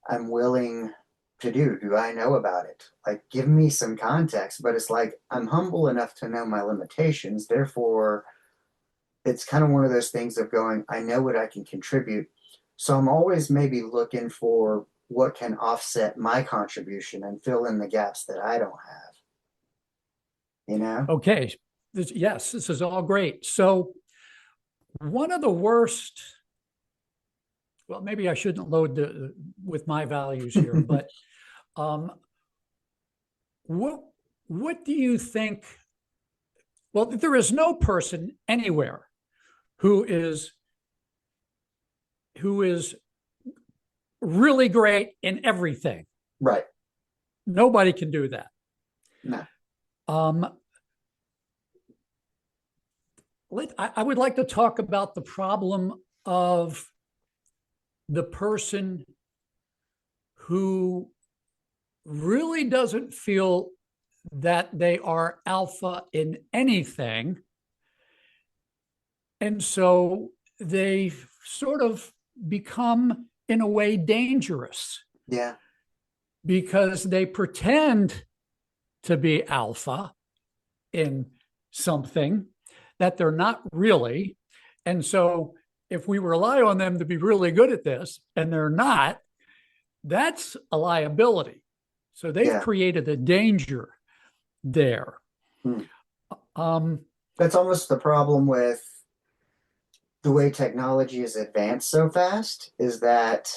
I'm willing to do? Do I know about it? Like, give me some context. But it's like I'm humble enough to know my limitations. Therefore, it's kind of one of those things of going, I know what I can contribute. So I'm always maybe looking for what can offset my contribution and fill in the gaps that I don't have. You know? Okay. Yes, this is all great. So, one of the worst, well, maybe I shouldn't load with my values here, but um, what what do you think? Well, there is no person anywhere who is really great in everything. Right. Nobody can do that. No. Um, I would like to talk about the problem of the person who really doesn't feel that they are alpha in anything. And so they sort of become, in a way, dangerous. Yeah. Because they pretend to be alpha in something that they're not really. And so if we rely on them to be really good at this and they're not, that's a liability. So they've created a danger there. That's almost the problem with the way technology is advanced so fast is that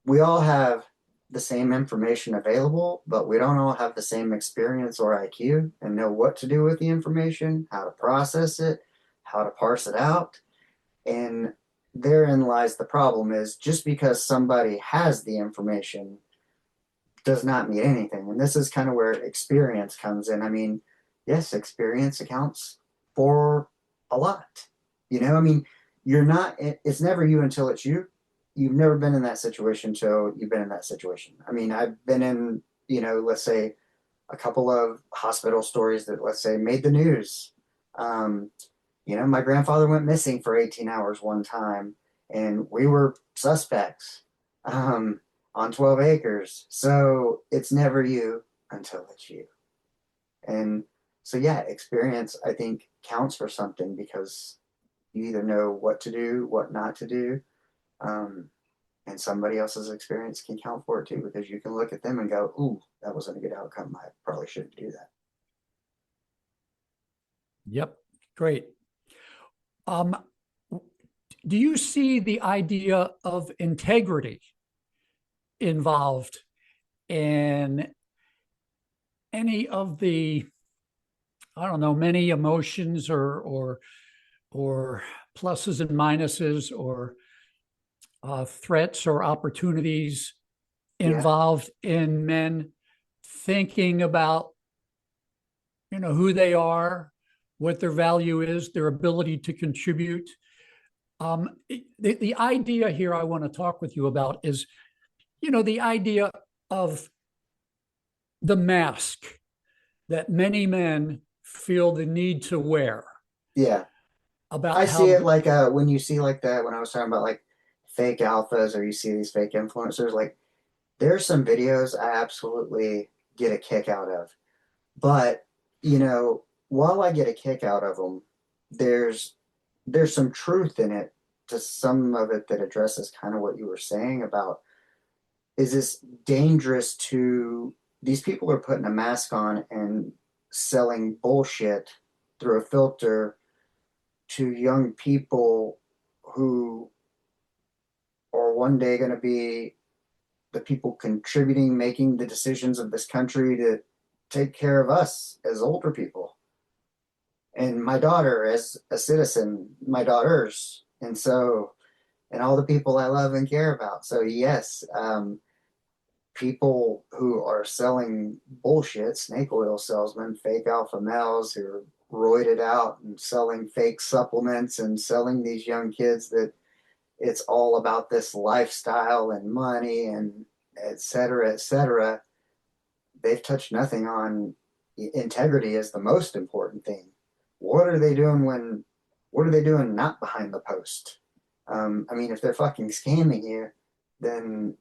we all have the same information available, but we don't all have the same experience or IQ and know what to do with the information, how to process it, how to parse it out. And therein lies the problem is just because somebody has the information does not mean anything. And this is kind of where experience comes in. I mean, yes, experience accounts for a lot. You know, I mean, it's never you until it's you. You've never been in that situation until you've been in that situation. I mean, I've been in, let's say a couple of hospital stories that, let's say, made the news. My grandfather went missing for 18 hours one time, and we were suspects on 12 acres. So it's never you until it's you. And so, yeah, experience, I think, counts for something because you either know what to do, what not to do. And somebody else's experience can count for it too, because you can look at them and go, ooh, that wasn't a good outcome. I probably shouldn't do that. Yep. Great. Do you see the idea of integrity involved in any of the, I don't know, many emotions or pluses and minuses or threats or opportunities involved in men thinking about, who they are, what their value is, their ability to contribute? The idea here I want to talk with you about is, the idea of the mask that many men feel the need to wear. Yeah. About I see it like when you see like that, when I was talking about like fake alphas or you see these fake influencers, like there's some videos I absolutely get a kick out of. But, while I get a kick out of them, there's some truth in it to some of it that addresses kind of what you were saying about is this dangerous to these people are putting a mask on and selling bullshit through a filter to young people who are one day going to be the people contributing, making the decisions of this country to take care of us as older people. And my daughter as a citizen, my daughters. And and all the people I love and care about. So yes, people who are selling bullshit, snake oil salesmen, fake alpha males who are roided out and selling fake supplements and selling these young kids that it's all about this lifestyle and money and et cetera, et cetera. They've touched nothing on integrity as the most important thing. What are they doing what are they doing not behind the post? I mean, if they're fucking scamming you, then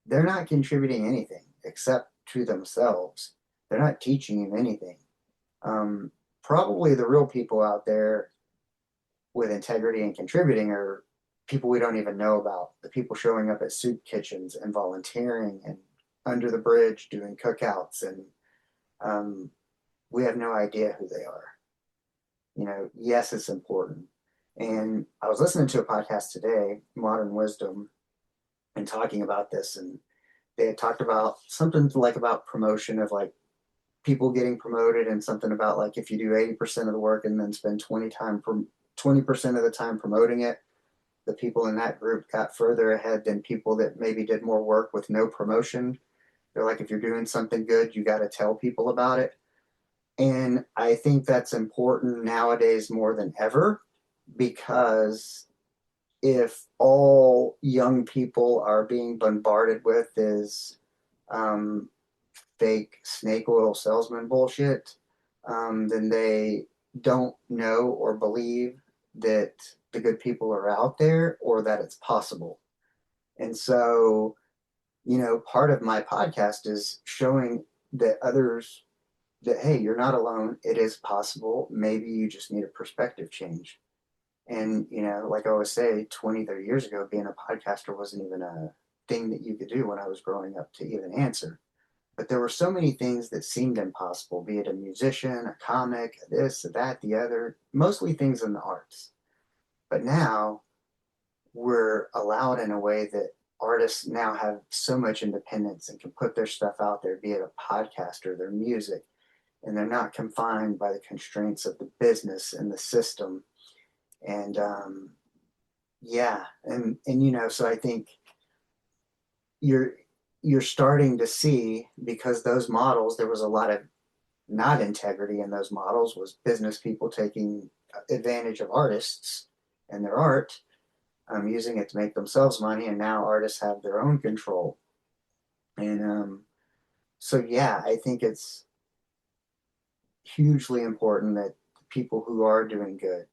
they're not contributing anything except to themselves. They're not teaching you anything. Probably the real people out there with integrity and contributing are people we don't even know about. The people showing up at soup kitchens and volunteering and under the bridge doing cookouts, and we have no idea who they are. You know, yes, it's important. And I was listening to a podcast today, Modern Wisdom, and talking about this, and they had talked about something like about promotion of like people getting promoted, and something about like if you do 80% of the work and then spend 20% of the time promoting it, the people in that group got further ahead than people that maybe did more work with no promotion. They're like, if you're doing something good, you got to tell people about it. And I think that's important nowadays more than ever, because if all young people are being bombarded with is fake snake oil salesman bullshit, then they don't know or believe that the good people are out there or that it's possible. And so, you know, part of my podcast is showing that others that, hey, you're not alone. It is possible. Maybe you just need a perspective change. And, you know, like I always say, 20, 30 years ago, being a podcaster wasn't even a thing that you could do when I was growing up to even answer. But there were so many things that seemed impossible, be it a musician, a comic, this, that, the other, mostly things in the arts. But now we're allowed in a way that artists now have so much independence and can put their stuff out there, be it a podcast or their music, and they're not confined by the constraints of the business and the system. And yeah, and you know, so I think you're starting to see, because those models, there was a lot of not integrity in those models, was business people taking advantage of artists and their art, using it to make themselves money, and now artists have their own control. And so yeah, I think it's hugely important that people who are doing good,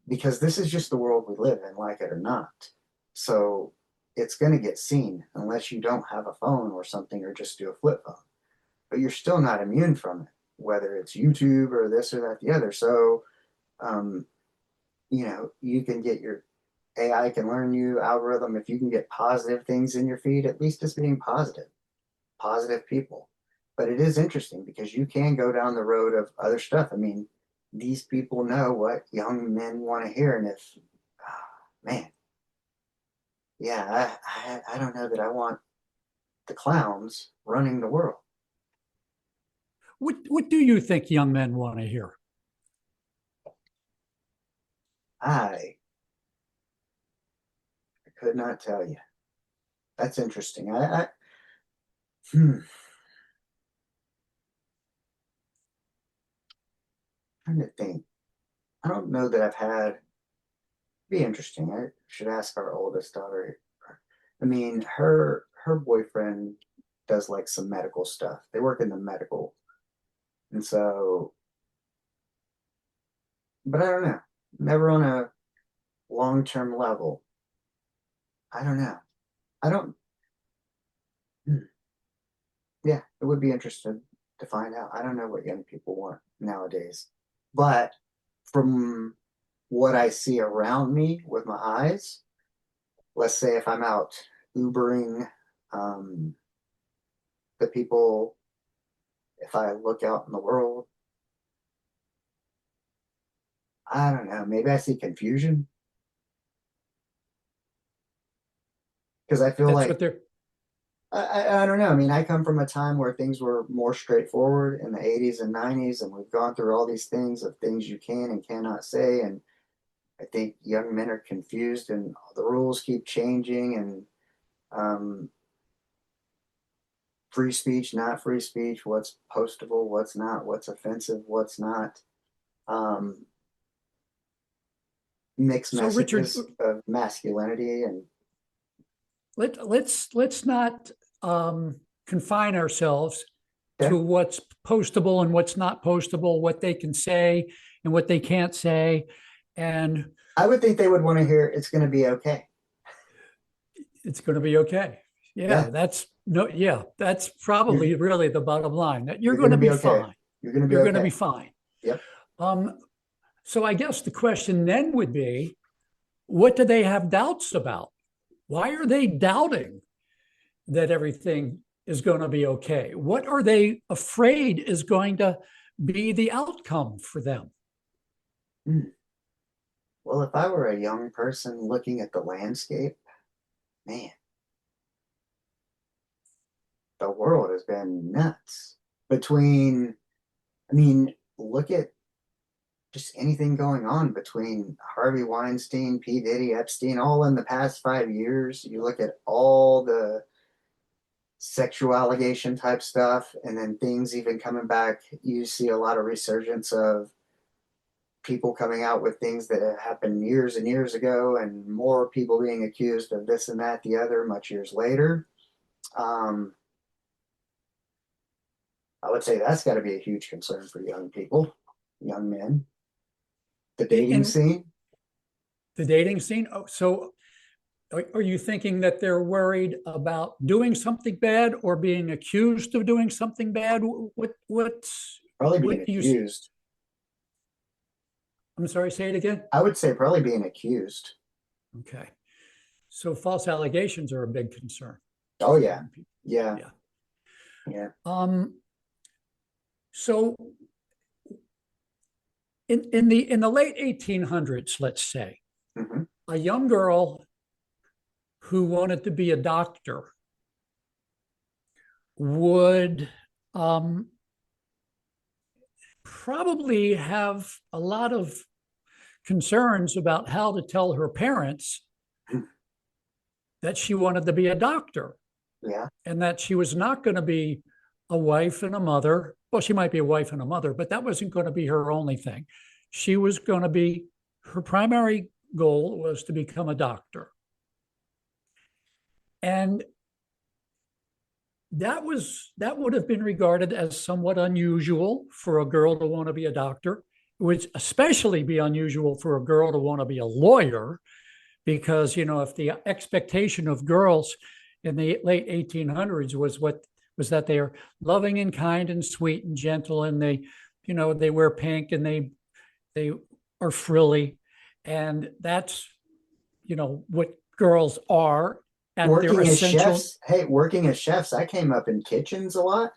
because this is just the world we live in, like it or not. So it's going to get seen unless you don't have a phone or something, or just do a flip phone. But you're still not immune from it, whether it's YouTube or this or that, the other. So, you know, you can get your AI can learn you algorithm. If you can get positive things in your feed, at least it's being positive people. But it is interesting because you can go down the road of other stuff. I mean, these people know what young men want to hear. And if, man, yeah, I don't know that I want the clowns running the world. What do you think young men want to hear? I could not tell you. That's interesting. Trying to think. I don't know that I've had. Be interesting. I should ask our oldest daughter. I mean, her boyfriend does like some medical stuff. They work in the medical, and so, but I don't know. Never on a long-term level. I don't know. I don't. hmm. Yeah, it would be interesting to find out. I don't know what young people want nowadays, but from what I see around me with my eyes, let's say if I'm out Ubering, um, the people, if I look out in the world, I don't know, maybe I see confusion, because I feel That's like what they're. I don't know. I mean, I come from a time where things were more straightforward in the 80s and 90s, and we've gone through all these things of things you can and cannot say. And I think young men are confused and the rules keep changing, and free speech, not free speech, what's postable, what's not, what's offensive, what's not. Um, Mixed So Richard, messages of masculinity and let's not confine ourselves yeah, to what's postable and what's not postable, what they can say and what they can't say. And I would think they would want to hear it's going to be okay. it's going to be okay. Yeah, That's you're probably really the bottom line, that you're you're going going to to be be okay. fine. You're going to be You're going to be okay. fine. Yep. Um, so I guess the question then would be, what do they have doubts about? Why are they doubting that everything is going to be okay? What are they afraid is going to be the outcome for them? Hmm. Well, if I were a young person looking at the landscape, man, the world has been nuts. Between, I mean, look at just anything going on between Harvey Weinstein, P. Diddy, Epstein, all in the past 5 years. You look at all the sexual allegation type stuff, and then things even coming back. You see a lot of resurgence of people coming out with things that happened years and years ago, and more people being accused of this and that, the other, much years later. Um, I would say that's got to be a huge concern for young people, young men. The dating In scene. the dating scene. Oh, so are you thinking that they're worried about doing something bad or being accused of doing something bad? Probably being What do you? accused. I'm sorry. Say it again. I would say probably being accused. Okay. So false allegations are a big concern Oh for yeah, young people. yeah, Yeah. yeah. So in the late 1800s, let's say, Hmm. a young girl who wanted to be a doctor would um, probably have a lot of concerns about how to tell her parents that she wanted to be a doctor Yeah, and that she was not going to be a wife and a mother. Well, she might be a wife and a mother, but that wasn't going to be her only thing. She was going to be, her primary goal was to become a doctor. And that would have been regarded as somewhat unusual for a girl to want to be a doctor. It would especially be unusual for a girl to want to be a lawyer, because if the expectation of girls in the late 1800s was that they are loving and kind and sweet and gentle, and they wear pink and they are frilly, and that's what girls are at their working as essential. chefs. Hey, working as chefs. I came up in kitchens a lot,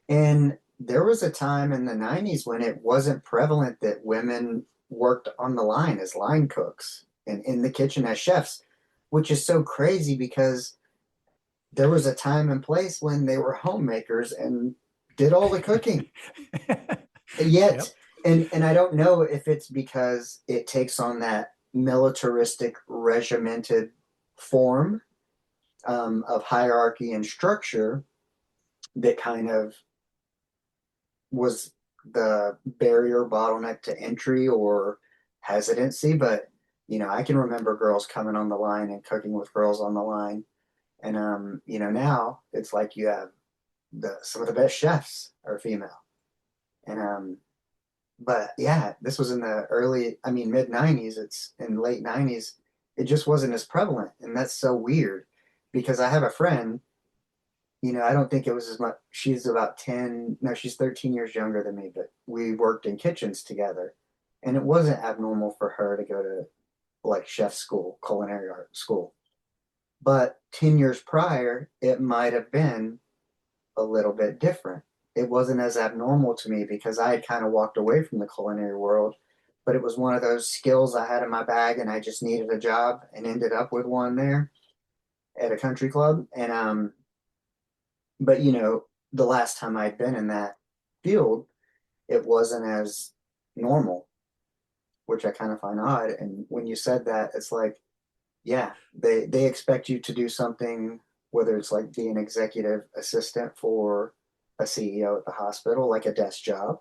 and there was a time in the '90s when it wasn't prevalent that women worked on the line as line cooks and in the kitchen as chefs, which is so crazy because there was a time and place when they were homemakers and did all the cooking. Yet, Yep. and I don't know if it's because it takes on that militaristic, regimented form of hierarchy and structure that kind of was the barrier bottleneck to entry or hesitancy. But I can remember girls coming on the line and cooking with girls on the line, and now it's like you have some of the best chefs are female, and but yeah, this was in the mid '90s. It's in the late '90s. It just wasn't as prevalent, and that's so weird because I have a friend. I don't think it was as much. She's about 10, no, she's 13 years younger than me, but we worked in kitchens together. And it wasn't abnormal for her to go to like chef school, culinary art school. But 10 years prior, it might have been a little bit different. It wasn't as abnormal to me because I had kind of walked away from the culinary world, but it was one of those skills I had in my bag and I just needed a job and ended up with one there at a country club. And but the last time I'd been in that field, it wasn't as normal. which I kind of find odd. And when you said that, it's like, yeah, they expect you to do something, whether it's like be an executive assistant for a CEO at the hospital, like a desk job.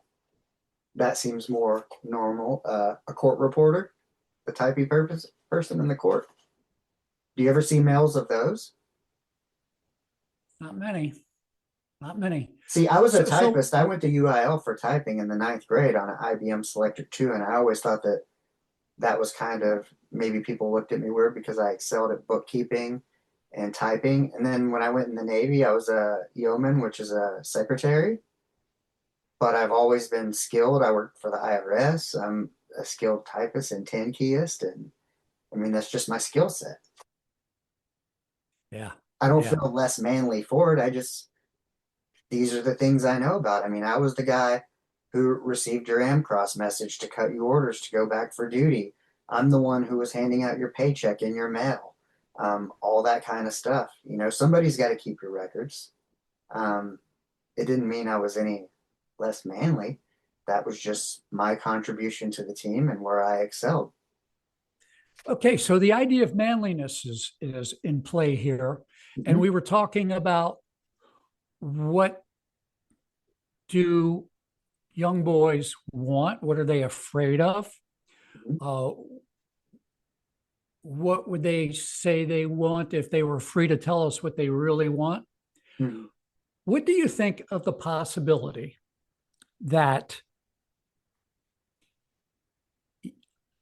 That seems more normal. A court reporter, the typey person in the court. Do you ever see males of those? Not many, not many. See, I was a So typist. I went to UIL for typing in the ninth grade on an IBM Selectric 2, and I always thought that that was kind of maybe people looked at me weird because I excelled at bookkeeping and typing. And then when I went in the Navy, I was a yeoman, which is a secretary. But I've always been skilled. I worked for the IRS. I'm a skilled typist and 10 keyist, and I mean that's just my skill set. yeah, I don't yeah. feel less manly for it. I just these are the things I know about. I mean, I was the guy who received your Amcross message to cut you orders to go back for duty. I'm the one who was handing out your paycheck in your mail. All that kind of stuff. You know, somebody's got to keep your records. Um, it didn't mean I was any less manly. That was just my contribution to the team and where I excelled. Okay, so the idea of manliness is in play here, and Mhm. we were talking about what do young boys want? What are they afraid of? Mhm. Uh, what would they say they want if they were free to tell us what they really want? Mhm. What do you think of the possibility that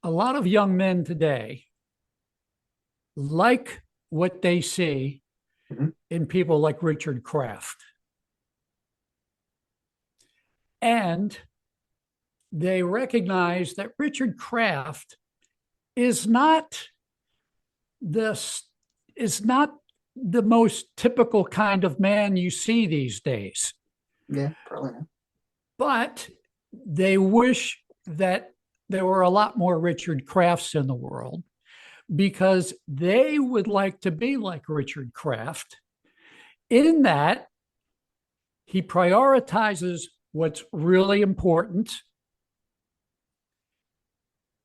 a lot of young men today like what they see Mhm. in people like Richard Kraft? And they recognize that Richard Kraft is not the is not the most typical kind of man you see these days. Yeah, probably not. But they wish that there were a lot more Richard Krafts in the world because they would like to be like Richard Kraft in that he prioritizes what's really important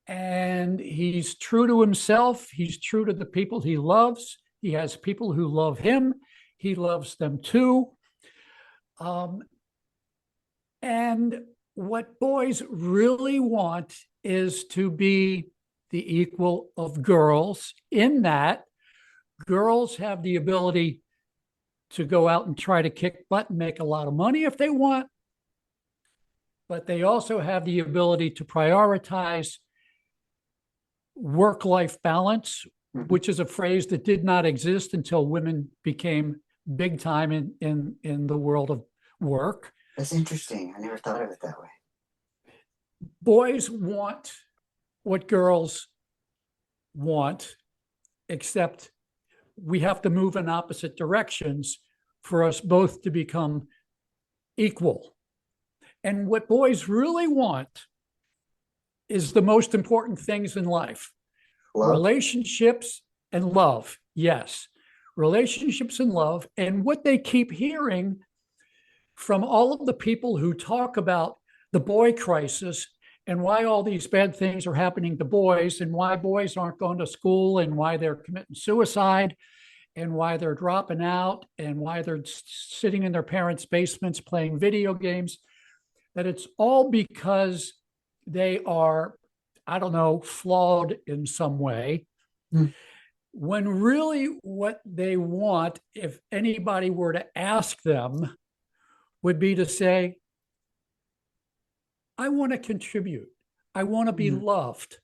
and he's true to himself. He's true to the people he loves. He has people who love him. He loves them too. Um, and what boys really want is to be the equal of girls, in that girls have the ability to go out and try to kick butt and make a lot of money if they want, but they also have the ability to prioritize work-life balance, Mhm. which is a phrase that did not exist until women became big time in the world of work. That's interesting. I never thought of it that way. Boys want what girls want, except we have to move in opposite directions for us both to become equal. And what boys really want is the most important things in life: Love. relationships and love. Yes, relationships and love. And what they keep hearing from all of the people who talk about the boy crisis and why all these bad things are happening to boys and why boys aren't going to school and why they're committing suicide and why they're dropping out and why they're sitting in their parents' basements playing video games, that it's all because they are, I don't know, flawed in some way. Mm. When really what they want, if anybody were to ask them, would be to say, I want to contribute. I want to be Mhm. loved.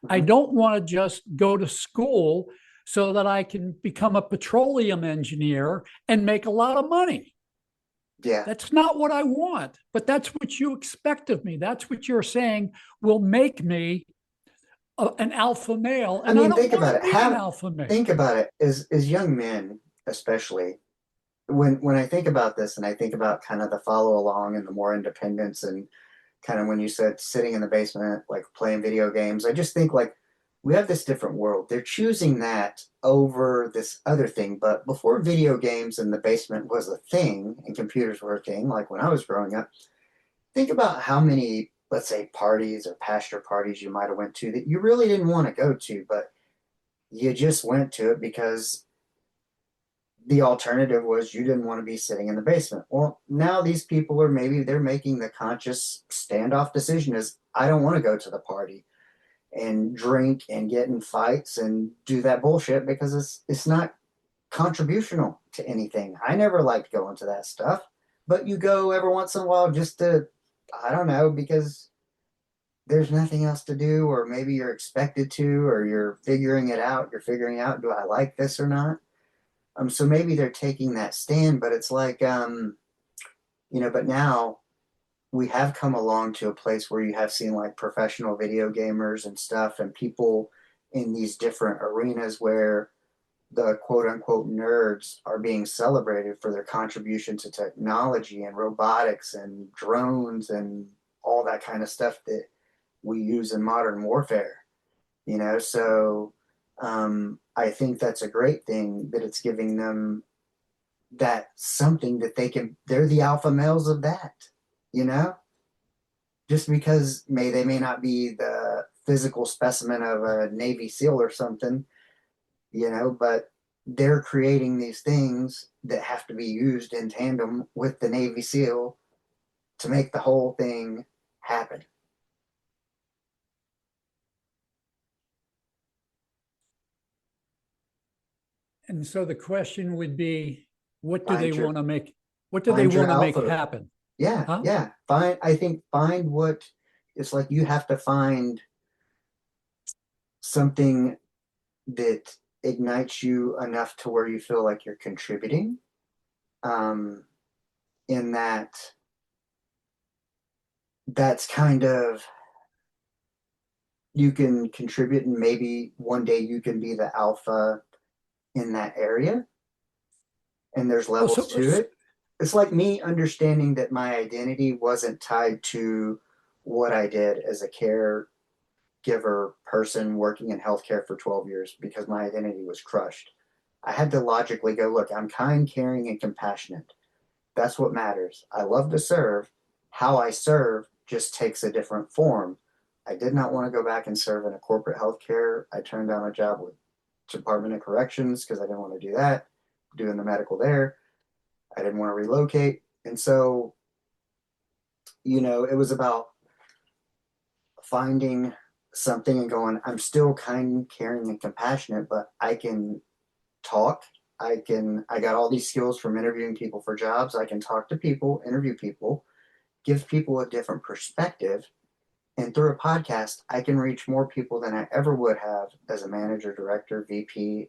I Mhm. don't want to just go to school so that I can become a petroleum engineer and make a lot of money. Yeah. That's not what I want, but that's what you expect of me. That's what you're saying will make me an alpha male. I And I mean, don't think want about to it. be an alpha male. Think about it as young men, especially when I think about this and I think about kind of the follow along and the more independence and kind of when you said sitting in the basement, like playing video games, I just think like we have this different world. They're choosing that over this other thing. But before video games and the basement was a thing and computers were a thing, like when I was growing up, think about how many let's say parties or pasture parties you might have went to that you really didn't want to go to, but you just went to it because the alternative was you didn't want to be sitting in the basement. Well, now these people are, maybe they're making the conscious standoff decision is, I don't want to go to the party and drink and get in fights and do that bullshit because it's not contributional to anything. I never liked going to that stuff, but you go every once in a while just to, I don't know, because there's nothing else to do, or maybe you're expected to, or you're figuring it out. You're figuring out, do I like this or not? So maybe they're taking that stand, but it's like, but now we have come along to a place where you have seen like professional video gamers and stuff, and people in these different arenas where the quote unquote nerds are being celebrated for their contribution to technology and robotics and drones and all that kind of stuff that we use in modern warfare, so I think that's a great thing that it's giving them that something that they're the alpha males of that, just because they may not be the physical specimen of a Navy SEAL or something, but they're creating these things that have to be used in tandem with the Navy SEAL to make the whole thing happen. And so the question would be, what do Find they your- want to make? What do they find your want to make alpha. happen? Yeah, Huh? yeah. Find what it's like. You have to find something that ignites you enough to where you feel like you're contributing. In that's kind of, you can contribute, and maybe one day you can be the alpha in that area. And there's levels to it. It's like me understanding that my identity wasn't tied to what I did as a caregiver person working in healthcare for 12 years, because my identity was crushed. I had to logically go, look, I'm kind, caring, and compassionate. That's what matters. I love to serve. How I serve just takes a different form. I did not want to go back and serve in a corporate healthcare. I turned down a job with Department of Corrections because I didn't want to do that, doing the medical there. I didn't want to relocate. And so, it was about finding something and going, I'm still kind, caring, and compassionate, but I can talk. I got all these skills from interviewing people for jobs. I can talk to people, interview people, give people a different perspective. And through a podcast, I can reach more people than I ever would have as a manager, director, VP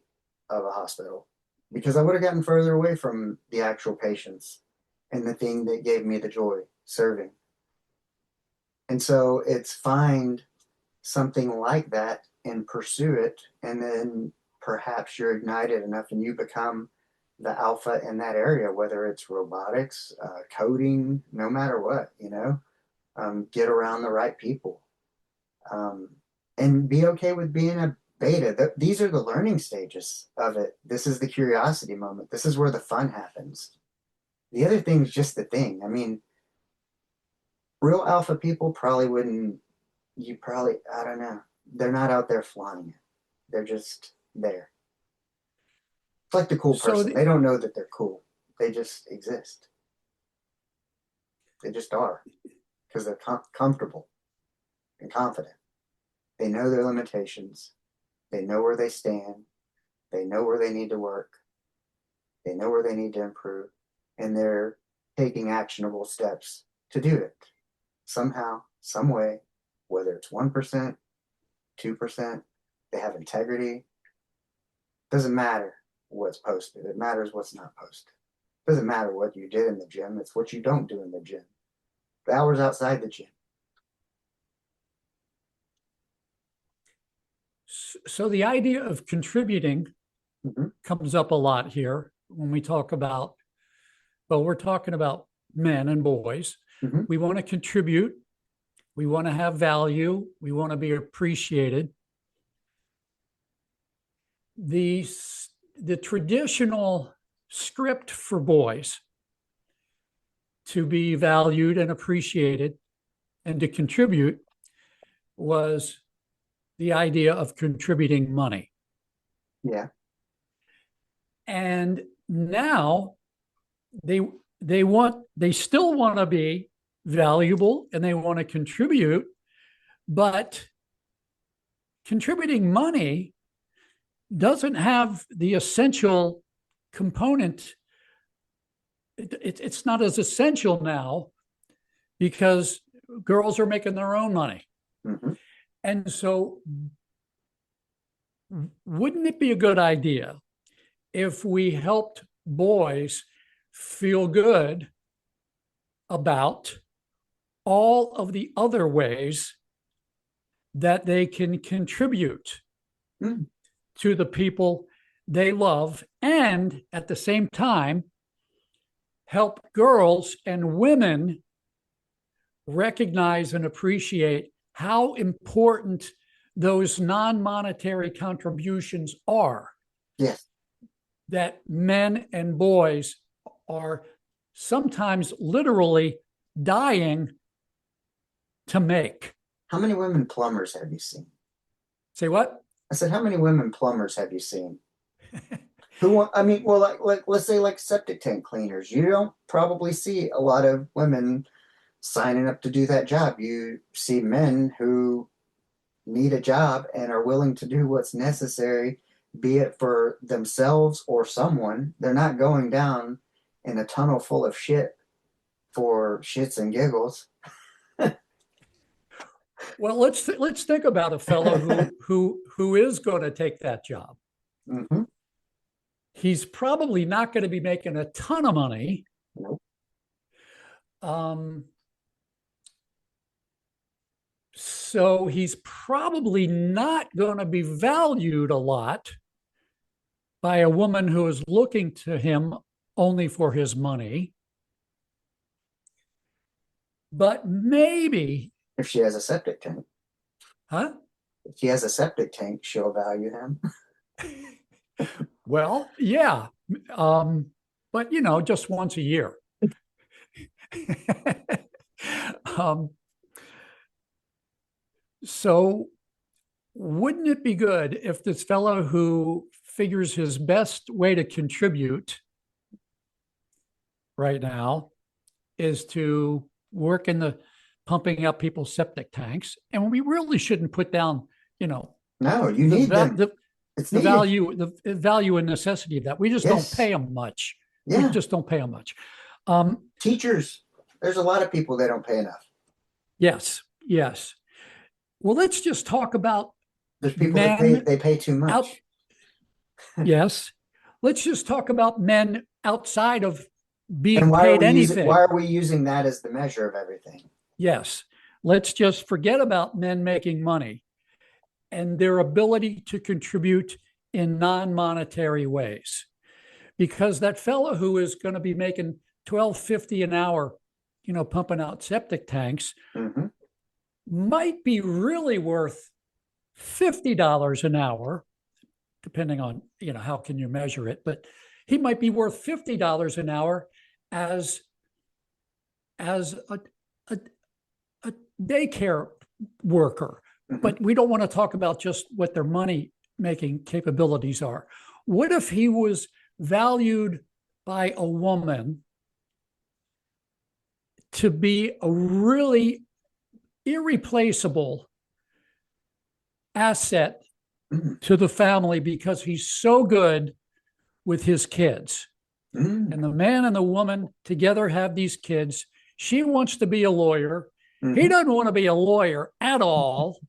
of a hospital, because I would have gotten further away from the actual patients and the thing that gave me the joy, serving. And so it's find something like that and pursue it, and then perhaps you're ignited enough and you become the alpha in that area, whether it's robotics, coding, no matter what, get around the right people, and be okay with being a beta. These are the learning stages of it. This is the curiosity moment. This is where the fun happens. The other thing's just the thing. I mean, real alpha people probably wouldn't, I don't know. They're not out there flying it. They're just there. It's like the cool person. They don't know that they're cool. They just exist. They just are, because they're comfortable and confident. They know their limitations. They know where they stand. They know where they need to work. They know where they need to improve. And they're taking actionable steps to do it. Somehow, some way, whether it's 1%, 2%, they have integrity. Doesn't matter what's posted. It matters what's not posted. Doesn't matter what you did in the gym. It's what you don't do in the gym. The hours outside the gym. So the idea of contributing comes up a lot here when we talk about, we're talking about men and boys. We want to contribute. We want to have value. We want to be appreciated. The traditional script for boys to be valued and appreciated and to contribute was the idea of contributing money. Yeah. And now they still want to be valuable and they want to contribute, but contributing money doesn't have the essential component. It's not as essential now because girls are making their own money. Mm-hmm. And so wouldn't it be a good idea if we helped boys feel good about all of the other ways that they can contribute to the people they love, and at the same time, help girls and women recognize and appreciate how important those non-monetary contributions are? Yes. That men and boys are sometimes literally dying to make. How many women plumbers have you seen? Say what? I said, how many women plumbers have you seen? Like let's say like septic tank cleaners. You don't probably see a lot of women signing up to do that job. You see men who need a job and are willing to do what's necessary, be it for themselves or someone. They're not going down in a tunnel full of shit for shits and giggles. Well, let's think about a fellow who is going to take that job. Mm-hmm. He's probably not going to be making a ton of money. Nope. So he's probably not going to be valued a lot by a woman who is looking to him only for his money. But maybe If she has a septic tank. Huh? If she has a septic tank, she'll value him. Well, yeah. But just once a year. So wouldn't it be good if this fellow who figures his best way to contribute right now is to work in the pumping up people's septic tanks, and we really shouldn't put down, No, you need them. The value and necessity of that. We just don't pay them much. Yeah. We just don't pay them much. Teachers, there's a lot of people they don't pay enough. Yes. Well, let's just talk about There's people that they pay too much. Yes. Let's just talk about men outside of being paid anything. Why are we using that as the measure of everything? Yes. Let's just forget about men making money and their ability to contribute in non-monetary ways. Because that fellow who is going to be making $12.50 an hour, pumping out septic tanks, mm-hmm. might be really worth $50 an hour, depending on, how can you measure it, but he might be worth $50 an hour as a daycare worker. Mm-hmm. But we don't want to talk about just what their money making capabilities are. What if he was valued by a woman to be a really irreplaceable asset to the family because he's so good with his kids? And the man and the woman together have these kids. She wants to be a lawyer. He doesn't want to be a lawyer at all,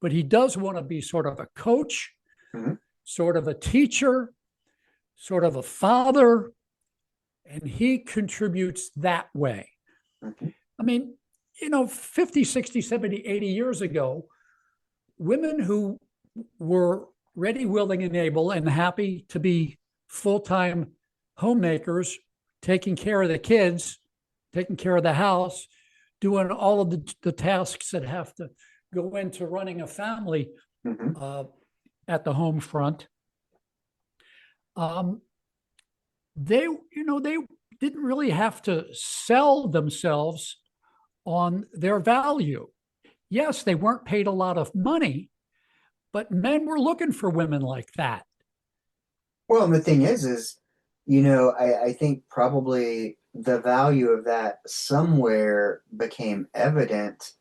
but he does want to be sort of a coach, sort of a teacher, sort of a father, and he contributes that way. I mean, 50, 60, 70, 80 years ago, women who were ready, willing, and able and happy to be full-time homemakers, taking care of the kids, taking care of the house, doing all of the tasks that have to go into running a family at the home front. They didn't really have to sell themselves on their value. Yes, they weren't paid a lot of money, but men were looking for women like that. Well, and the thing is, I think probably the value of that somewhere became evident.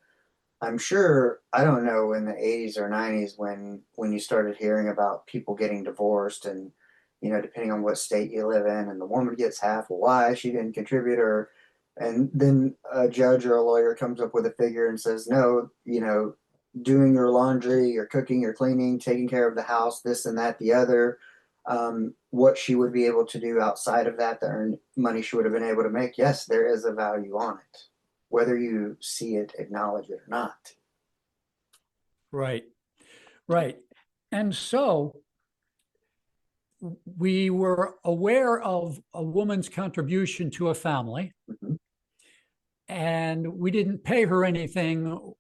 I'm sure, I don't know, in the 80s or 90s when you started hearing about people getting divorced and, depending on what state you live in, and the woman gets half, well, why she didn't contribute, or and then a judge or a lawyer comes up with a figure and says, no, doing your laundry, your cooking, your cleaning, taking care of the house, this and that, the other, what she would be able to do outside of that, the earned money she would have been able to make. Yes, there is a value on it, whether you see it, acknowledge it or not. Right, right. And so we were aware of a woman's contribution to a family, Mhm. and we didn't pay her anything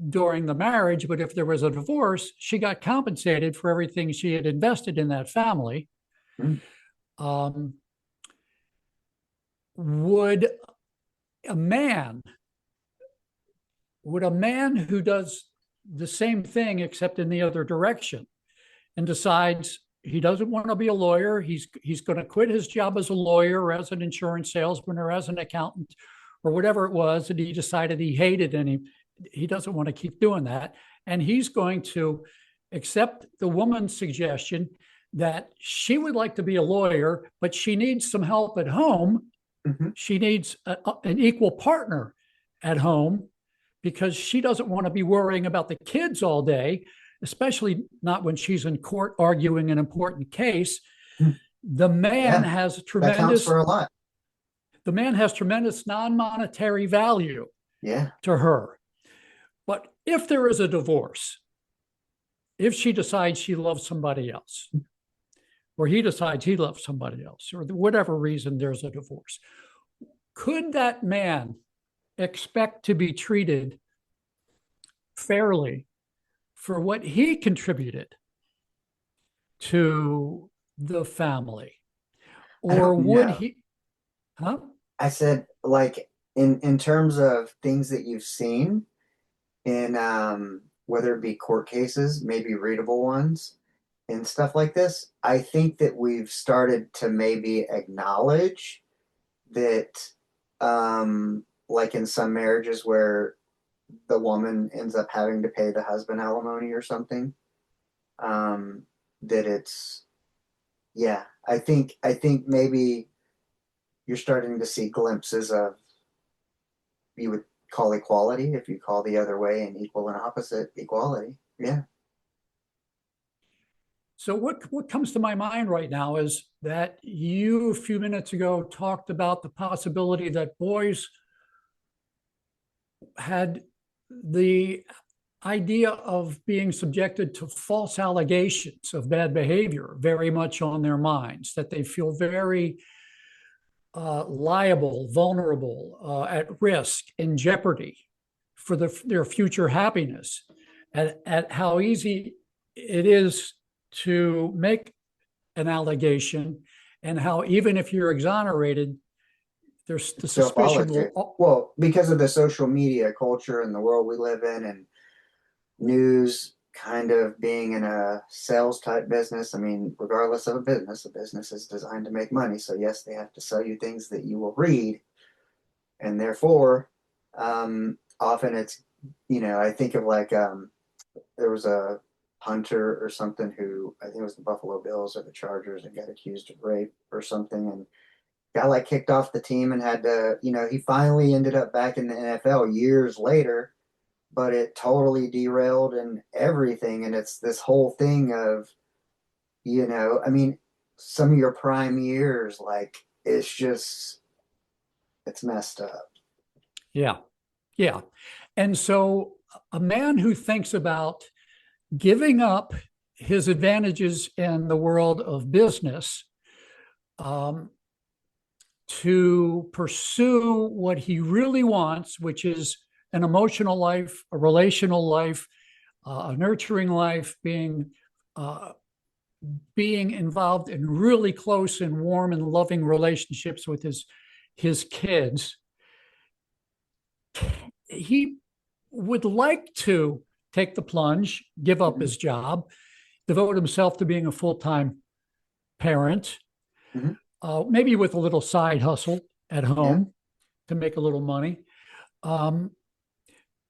during the marriage, but if there was a divorce, she got compensated for everything she had invested in that family. Mm. Um, would a man would a man who does the same thing except in the other direction and decides he doesn't want to be a lawyer, he's going to quit his job as a lawyer or as an insurance salesman or as an accountant or whatever it was, and he decided he hated and he doesn't want to keep doing that, and he's going to accept the woman's suggestion that she would like to be a lawyer, but she needs some help at home. Mm-hmm. She needs an equal partner at home because she doesn't want to be worrying about the kids all day, especially not when she's in court arguing an important case. The man Yeah, has that counts for a lot. the man has tremendous non-monetary value Yeah. to her. But if there is a divorce, if she decides she loves somebody else, or he decides he loves somebody else, or whatever reason there's a divorce, could that man expect to be treated fairly for what he contributed to the family? I Or don't would know. he, huh? I said, like, in terms of things that you've seen in whether it be court cases, maybe readable ones, and stuff like this, I think that we've started to maybe acknowledge that, like in some marriages where the woman ends up having to pay the husband alimony or something, um, that it's, yeah, I think maybe you're starting to see glimpses of, you would call equality if you call the other way, and equal and opposite equality. Yeah. So what comes to my mind right now is that you a few minutes ago talked about the possibility that boys had the idea of being subjected to false allegations of bad behavior very much on their minds, that they feel very liable, vulnerable, at risk, in jeopardy for their future happiness, at how easy it is to make an allegation, and how even if you're exonerated, there's the Still follow suspicion through. will. Well, because of the social media culture and the world we live in, and news kind of being in a sales type business. I mean, regardless of a business is designed to make money. So yes, they have to sell you things that you will read, and therefore, often it's, I think of like, there was a punter or something who, I think it was the Buffalo Bills or the Chargers, and got accused of rape or something, and got like kicked off the team and had to, he finally ended up back in the NFL years later, but it totally derailed and everything. And it's this whole thing of, I mean, some of your prime years, like, it's messed up. Yeah, yeah. And so a man who thinks about giving up his advantages in the world of business, um, to pursue what he really wants, which is an emotional life, a relational life, a nurturing life, being involved in really close and warm and loving relationships with his kids, he would like to take the plunge, give up Mhm. his job, devote himself to being a full-time parent, Mhm. maybe with a little side hustle at Yeah. home to make a little money. Um,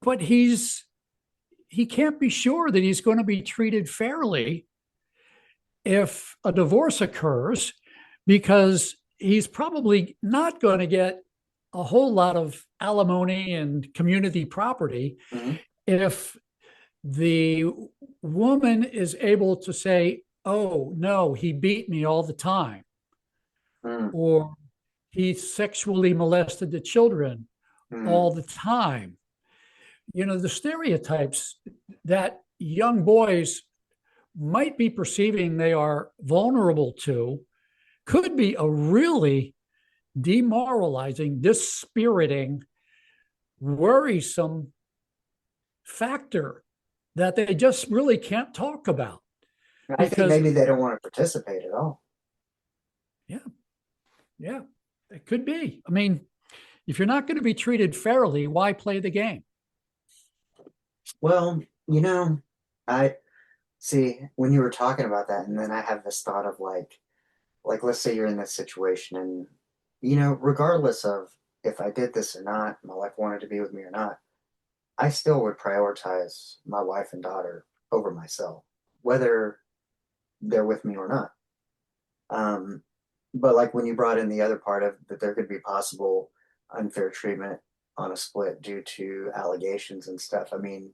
but he can't be sure that he's going to be treated fairly if a divorce occurs, because he's probably not going to get a whole lot of alimony and community property Mhm. if the woman is able to say, oh, no, he beat me all the time, Mm. or he sexually molested the children Mm. all the time. You know, the stereotypes that young boys might be perceiving they are vulnerable to could be a really demoralizing, dispiriting, worrisome factor that they just really can't talk about. I think Because, maybe they don't want to participate at all. yeah, yeah, it could be. I mean, if you're not going to be treated fairly, why play the game? Well, you know, I see when you were talking about that, and then I have this thought of like let's say you're in this situation, and regardless of if I did this or not, my wife wanted to be with me or not, I still would prioritize my wife and daughter over myself, whether they're with me or not. Um, but like when you brought in the other part of that, there could be possible unfair treatment on a split due to allegations and stuff. I mean,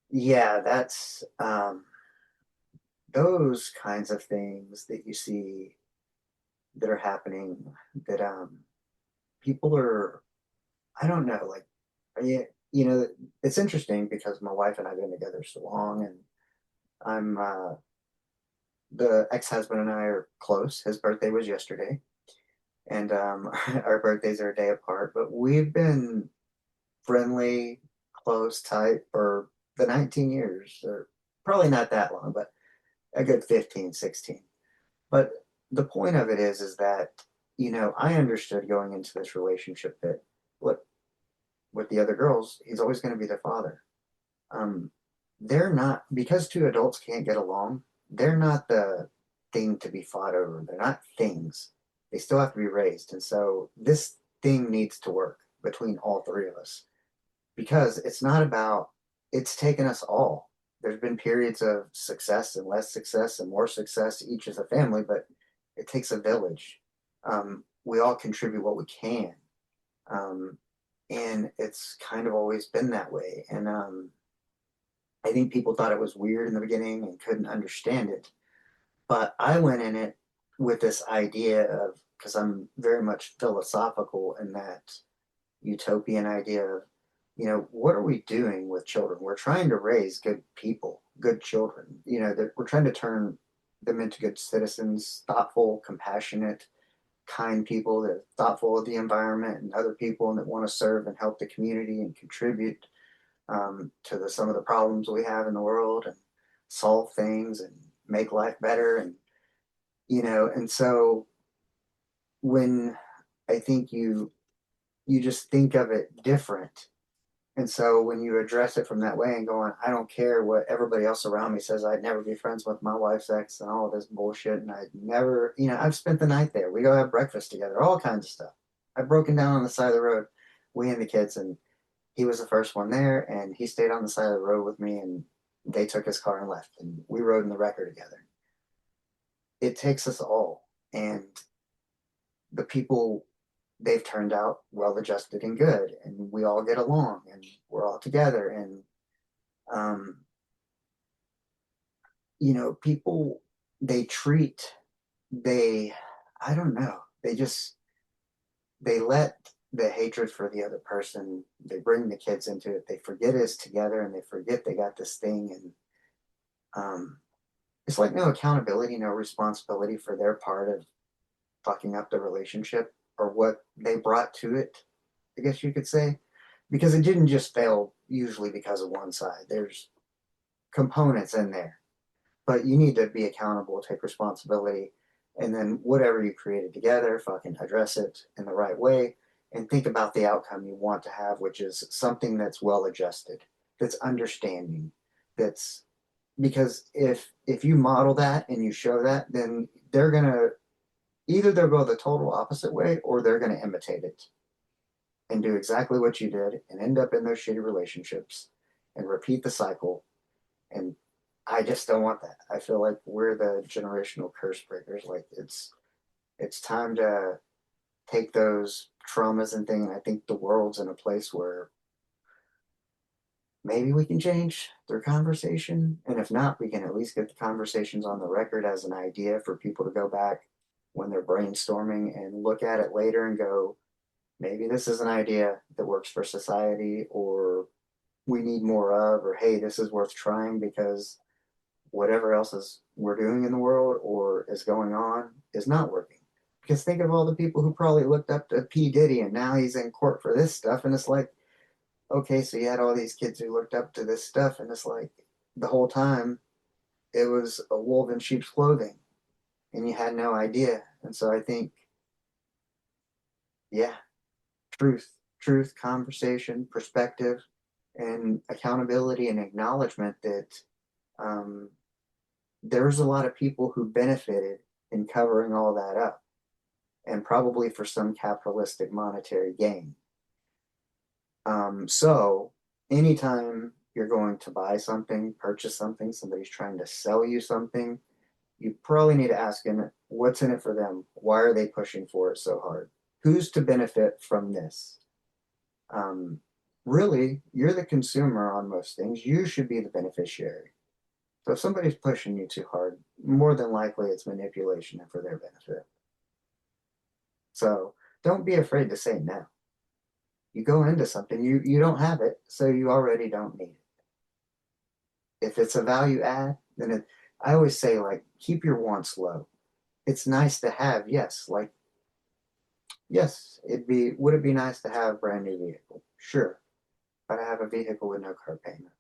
yeah, that's those kinds of things that you see that are happening that people are, I don't know, like, yeah, it's interesting because my wife and I've been together so long, and I'm the ex-husband and I are close. His birthday was yesterday, and our birthdays are a day apart, but we've been friendly, close, tight for the 19 years, or probably not that long, but a good 15, 16. But the point of it is that, I understood going into this relationship that, look, with the other girls, he's always going to be their father. Um, they're not, because two adults can't get along, they're not the thing to be fought over. They're not things. They still have to be raised. And so this thing needs to work between all three of us because it's not about, it's taken us all. There's been periods of success and less success and more success, each as a family, but it takes a village. We all contribute what we can. Um, and it's kind of always been that way. And I think people thought it was weird in the beginning and couldn't understand it. But I went in it with this idea of, because I'm very much philosophical in that utopian idea of, what are we doing with children? We're trying to raise good people, good children. We're trying to turn them into good citizens, thoughtful, compassionate, kind people that are thoughtful of the environment and other people and that want to serve and help the community and contribute to some of the problems we have in the world and solve things and make life better. And so when I think you just think of it different. And so when you address it from that way and going, I don't care what everybody else around me says, I'd never be friends with my wife's ex and all this bullshit. And I'd never, I've spent the night there. We go have breakfast together, all kinds of stuff. I've broken down on the side of the road, we and the kids, and he was the first one there, and he stayed on the side of the road with me, and they took his car and left, and we rode in the wrecker together. It takes us all, and the people, they've turned out well adjusted and good, and we all get along, and we're all together, and um, people they treat they I don't know, they let the hatred for the other person, they bring the kids into it, they forget it's together, and they forget they got this thing, and um, it's like no accountability, no responsibility for their part of fucking up the relationship or what they brought to it, I guess you could say, because it didn't just fail usually because of one side. There's components in there, but you need to be accountable, take responsibility, and then whatever you created together, fucking address it in the right way and think about the outcome you want to have, which is something that's well adjusted, that's understanding, that's because if you model that and you show that, then they're gonna either they'll go the total opposite way or they're gonna imitate it and do exactly what you did and end up in those shitty relationships and repeat the cycle. And I just don't want that. I feel like we're the generational curse breakers. Like it's time to take those traumas and things. And I think the world's in a place where maybe we can change through conversation. And if not, we can at least get the conversations on the record as an idea for people to go back when they're brainstorming and look at it later and go, maybe this is an idea that works for society, or we need more of, or hey, this is worth trying because whatever else is we're doing in the world or is going on is not working. Because think of all the people who probably looked up to P. Diddy and now he's in court for this stuff. And it's like, okay, so you had all these kids who looked up to this stuff, and it's like the whole time it was a wolf in sheep's clothing and you had no idea. And so I think, yeah, truth, conversation, perspective, and accountability and acknowledgement that there's a lot of people who benefited in covering all that up, and probably for some capitalistic monetary gain. So anytime you're going to buy something, purchase something, somebody's trying to sell you something, you probably need to ask them, what's in it for them? Why are they pushing for it so hard? Who's to benefit from this? Really, you're the consumer on most things. You should be the beneficiary. So if somebody's pushing you too hard, more than likely it's manipulation and for their benefit. So don't be afraid to say no. You go into something, you don't have it, so you already don't need it. If it's a value add, then I always say, like, keep your wants low. It's nice to have, yes, like, yes, would it be nice to have a brand new vehicle? Sure. But I have a vehicle with no car payment.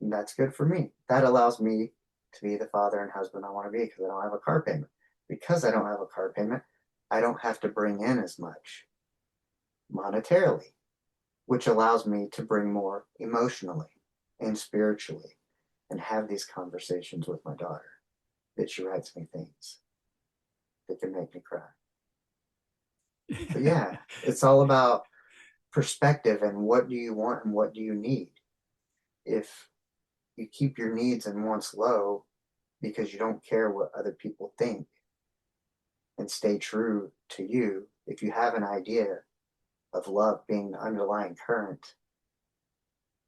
And that's good for me. That allows me to be the father and husband I want to be because I don't have a car payment. Because I don't have a car payment, I don't have to bring in as much monetarily, which allows me to bring more emotionally and spiritually and have these conversations with my daughter that she writes me things that can make me cry. But yeah, it's all about perspective and what do you want and what do you need. If you keep your needs and wants low because you don't care what other people think and stay true to you, if you have an idea of love being the underlying current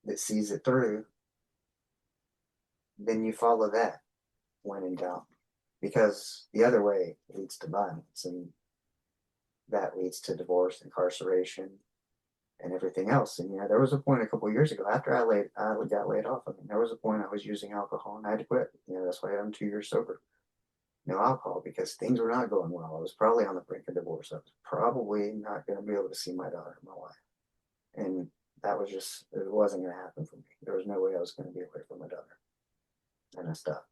that sees it through, then you follow that when in doubt. Because the other way leads to violence, and that leads to divorce, incarceration, and everything else. And there was a point a couple of years ago after I got laid off. I mean, there was a point I was using alcohol and I had to quit. That's why I'm 2 years sober. No alcohol because things were not going well. I was probably on the brink of divorce. I was probably not going to be able to see my daughter, my wife. And that was just, it wasn't going to happen for me. There was no way I was going to be away from my daughter. And I stopped.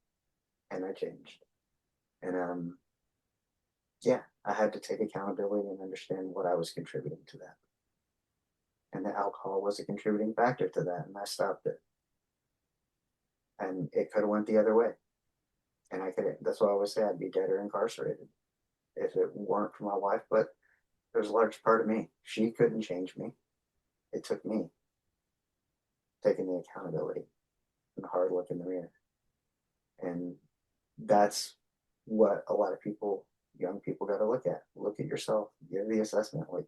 And I changed. And yeah, I had to take accountability and understand what I was contributing to that. And the alcohol was a contributing factor to that. And I stopped it. And it could have went the other way. And that's why I always say I'd be dead or incarcerated if it weren't for my wife. But there's a large part of me. She couldn't change me. It took me taking the accountability and the hard look in the mirror. And that's what a lot of people, young people, got to look at. Look at yourself, give the assessment. Like,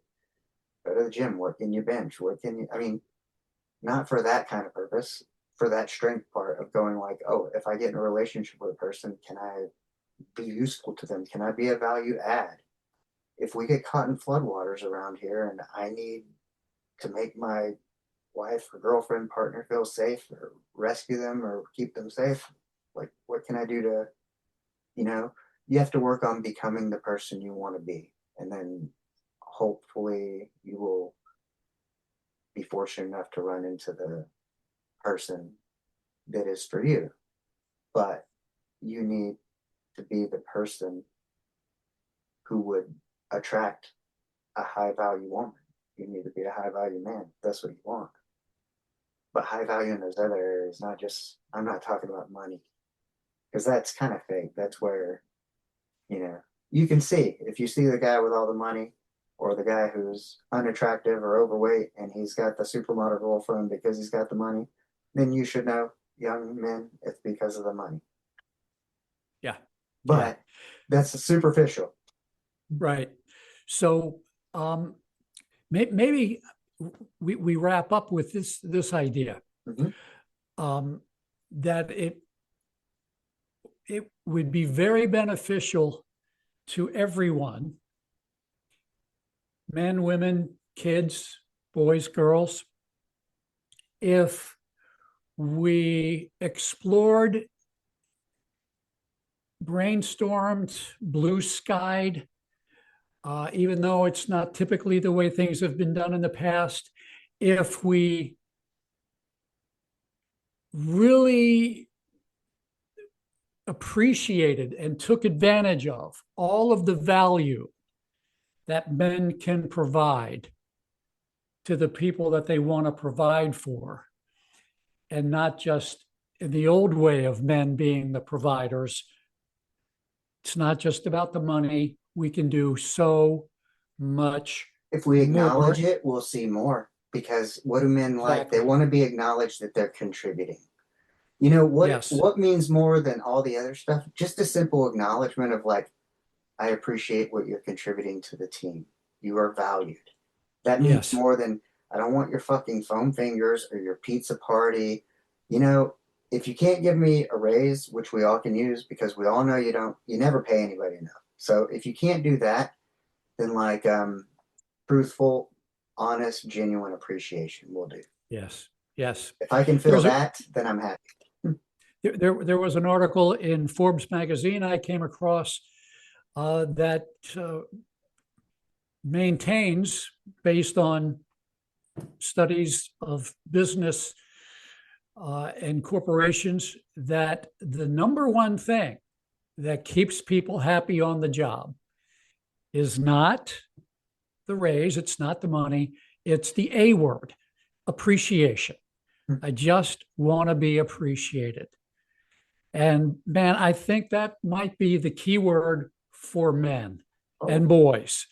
go to the gym, what can you bench? Not for that kind of purpose, for that strength part of going like, oh, if I get in a relationship with a person, can I be useful to them? Can I be a value add? If we get caught in floodwaters around here and I need to make my wife or girlfriend, partner feel safe or rescue them or keep them safe, like, what can I do to, you have to work on becoming the person you want to be. And then hopefully you will be fortunate enough to run into the person that is for you. But you need to be the person who would attract a high value woman. you need to be a high value man. That's what you want. But high value in those other areas, not just, I'm not talking about money, because that's kind of fake. That's where, you know, you can see if you see the guy with all the money or the guy who's unattractive or overweight and he's got the supermodel girlfriend because he's got the money, then you should know, young men, it's because of the money. Yeah. But that's superficial. Right. So maybe we wrap up with this idea that it would be very beneficial to everyone, men, women, kids, boys, girls, if we explored, brainstormed, blue skied, even though it's not typically the way things have been done in the past, if we really appreciated and took advantage of all of the value that men can provide to the people that they want to provide for, and not just in the old way of men being the providers. It's not just about the money. We can do so much. If we acknowledge more. it, we'll see more. Because what do men like? Exactly. They want to be acknowledged that they're contributing. You know what? Yes. What means more than all the other stuff? Just a simple acknowledgement of like, I appreciate what you're contributing to the team. You are valued. That means Yes. more than, I don't want your fucking foam fingers or your pizza party. You know, if you can't give me a raise, which we all can use because we all know you never pay anybody enough. So if you can't do that, then like truthful, honest, genuine appreciation will do. Yes. Yes. If I can feel that, then I'm happy. There was an article in Forbes magazine I came across that maintains, based on studies of business and corporations, that the number one thing that keeps people happy on the job is not the raise, it's not the money, it's the A word, appreciation. I just want to be appreciated. And man, I think that might be the key word for men and boys,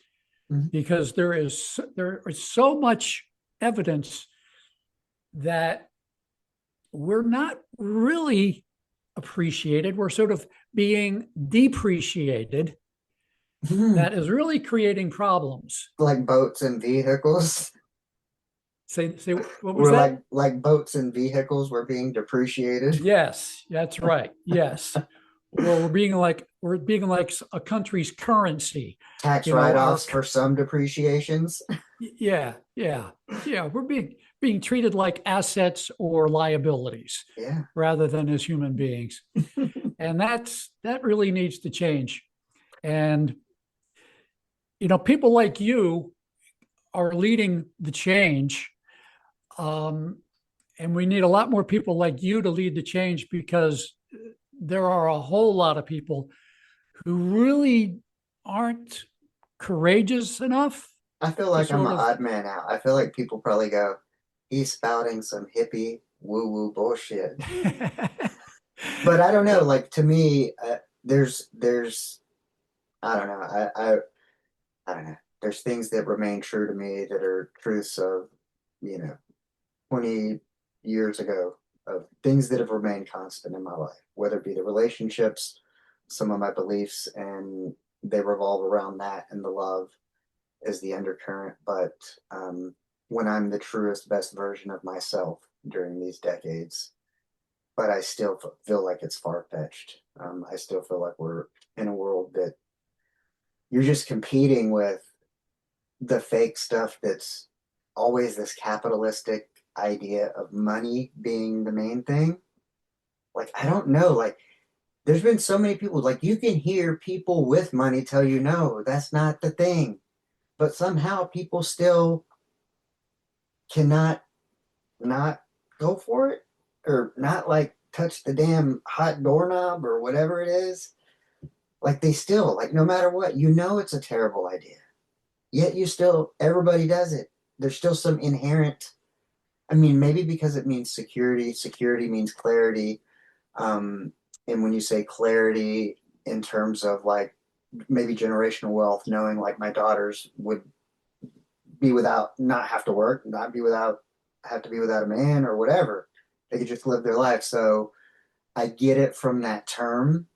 because there is so much evidence that we're not really appreciated. We're sort of being depreciated. That is really creating problems. Like boats and vehicles. Say what was that? Like boats and vehicles were being depreciated. Yes, that's right. Yes. Well, we're being like a country's currency. Tax write-offs for some depreciations. Yeah. We're being treated like assets or liabilities, rather than as human beings. And that really needs to change. And people like you are leading the change. And we need a lot more people like you to lead the change, because there are a whole lot of people who really aren't courageous enough. I feel like I'm an odd man out. I feel like people probably go, he's spouting some hippie woo-woo bullshit. But I don't know. Like, to me, there's I don't know. I don't know. There's things that remain true to me that are truths of, 20 years ago, of things that have remained constant in my life, whether it be the relationships, some of my beliefs, and they revolve around that, and the love is the undercurrent. But when I'm the truest, best version of myself during these decades, but I still feel like it's far-fetched. I still feel like we're in a world that you're just competing with the fake stuff that's always this capitalistic idea of money being the main thing. Like, I don't know, like, there's been so many people, like, you can hear people with money tell you, no, that's not the thing. But somehow people still cannot not go for it, or not like touch the damn hot doorknob or whatever it is. Like, they still, like, no matter what, it's a terrible idea. Yet everybody does it. there's still some inherent, I mean, maybe because it means security, security means clarity. And when you say clarity in terms of like maybe generational wealth, knowing like my daughters would be without, not have to work, not be without, have to be without a man or whatever. They could just live their life. So I get it from that term,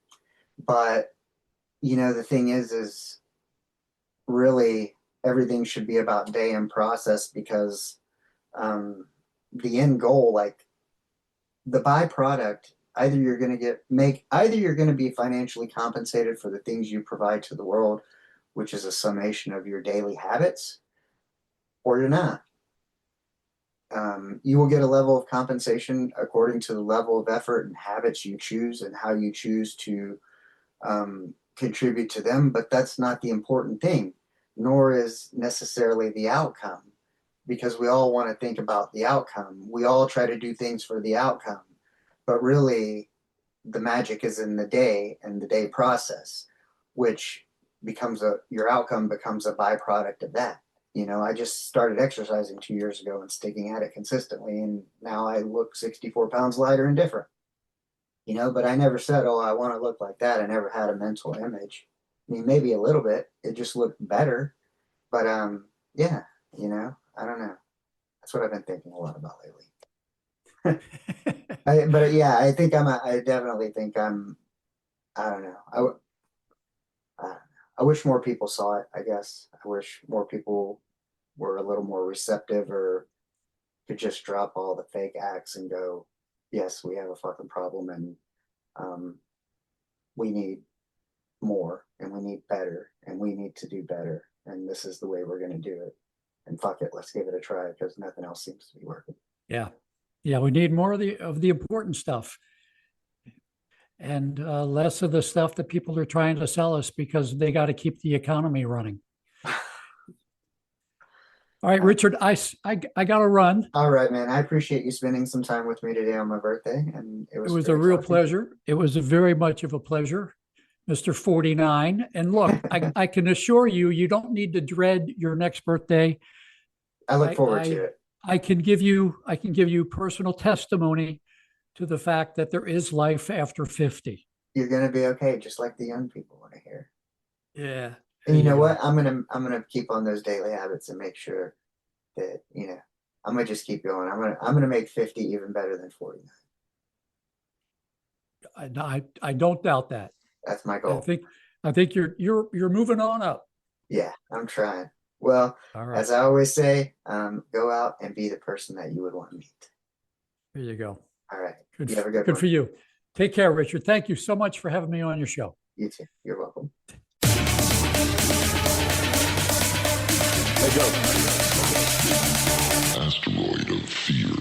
but you know, the thing is really everything should be about day and process, because the end goal, like the byproduct, either you're going to either you're going to be financially compensated for the things you provide to the world, which is a summation of your daily habits, or you're not. You will get a level of compensation according to the level of effort and habits you choose and how you choose to contribute to them, but that's not the important thing, nor is necessarily the outcome, because we all want to think about the outcome. We all try to do things for the outcome, but really the magic is in the day and the day process, which becomes your outcome becomes a byproduct of that. You know, I just started exercising 2 years ago and sticking at it consistently, and now I look 64 pounds lighter and different. You know, but I never said, oh, I want to look like that. I never had a mental image. I mean, maybe a little bit. It just looked better. But yeah, you know, I don't know. That's what I've been thinking a lot about lately. But yeah, I think I definitely think I don't know. I wish more people saw it, I guess. I wish more people were a little more receptive, or could just drop all the fake acts and go, yes, we have a fucking problem, and we need more, and we need better, and we need to do better, and this is the way we're going to do it. And fuck it, let's give it a try, because nothing else seems to be working. Yeah. Yeah. We need more of the important stuff, and less of the stuff that people are trying to sell us because they got to keep the economy running. All right, Richard, I got to run. All right, man. I appreciate you spending some time with me today on my birthday, and it was a real talking. pleasure. It was very much of a pleasure, Mr. 49. And look, I can assure you, you don't need to dread your next birthday. I look forward to it. I can give you personal testimony to the fact that there is life after 50. You're gonna be okay, just like the young people want to hear. Yeah. And you know what? I'm gonna keep on those daily habits and make sure that, you know, I'm gonna just keep going. I'm gonna make 50 even better than 49. I don't doubt that. That's my goal. I think you're moving on up. Yeah, I'm trying. Well, as I always say, go out and be the person that you would want to meet. There you go. All right. Good, you have a good one. For you. Take care, Richard. Thank you so much for having me on your show. You too. You're welcome. Asteroid of fear.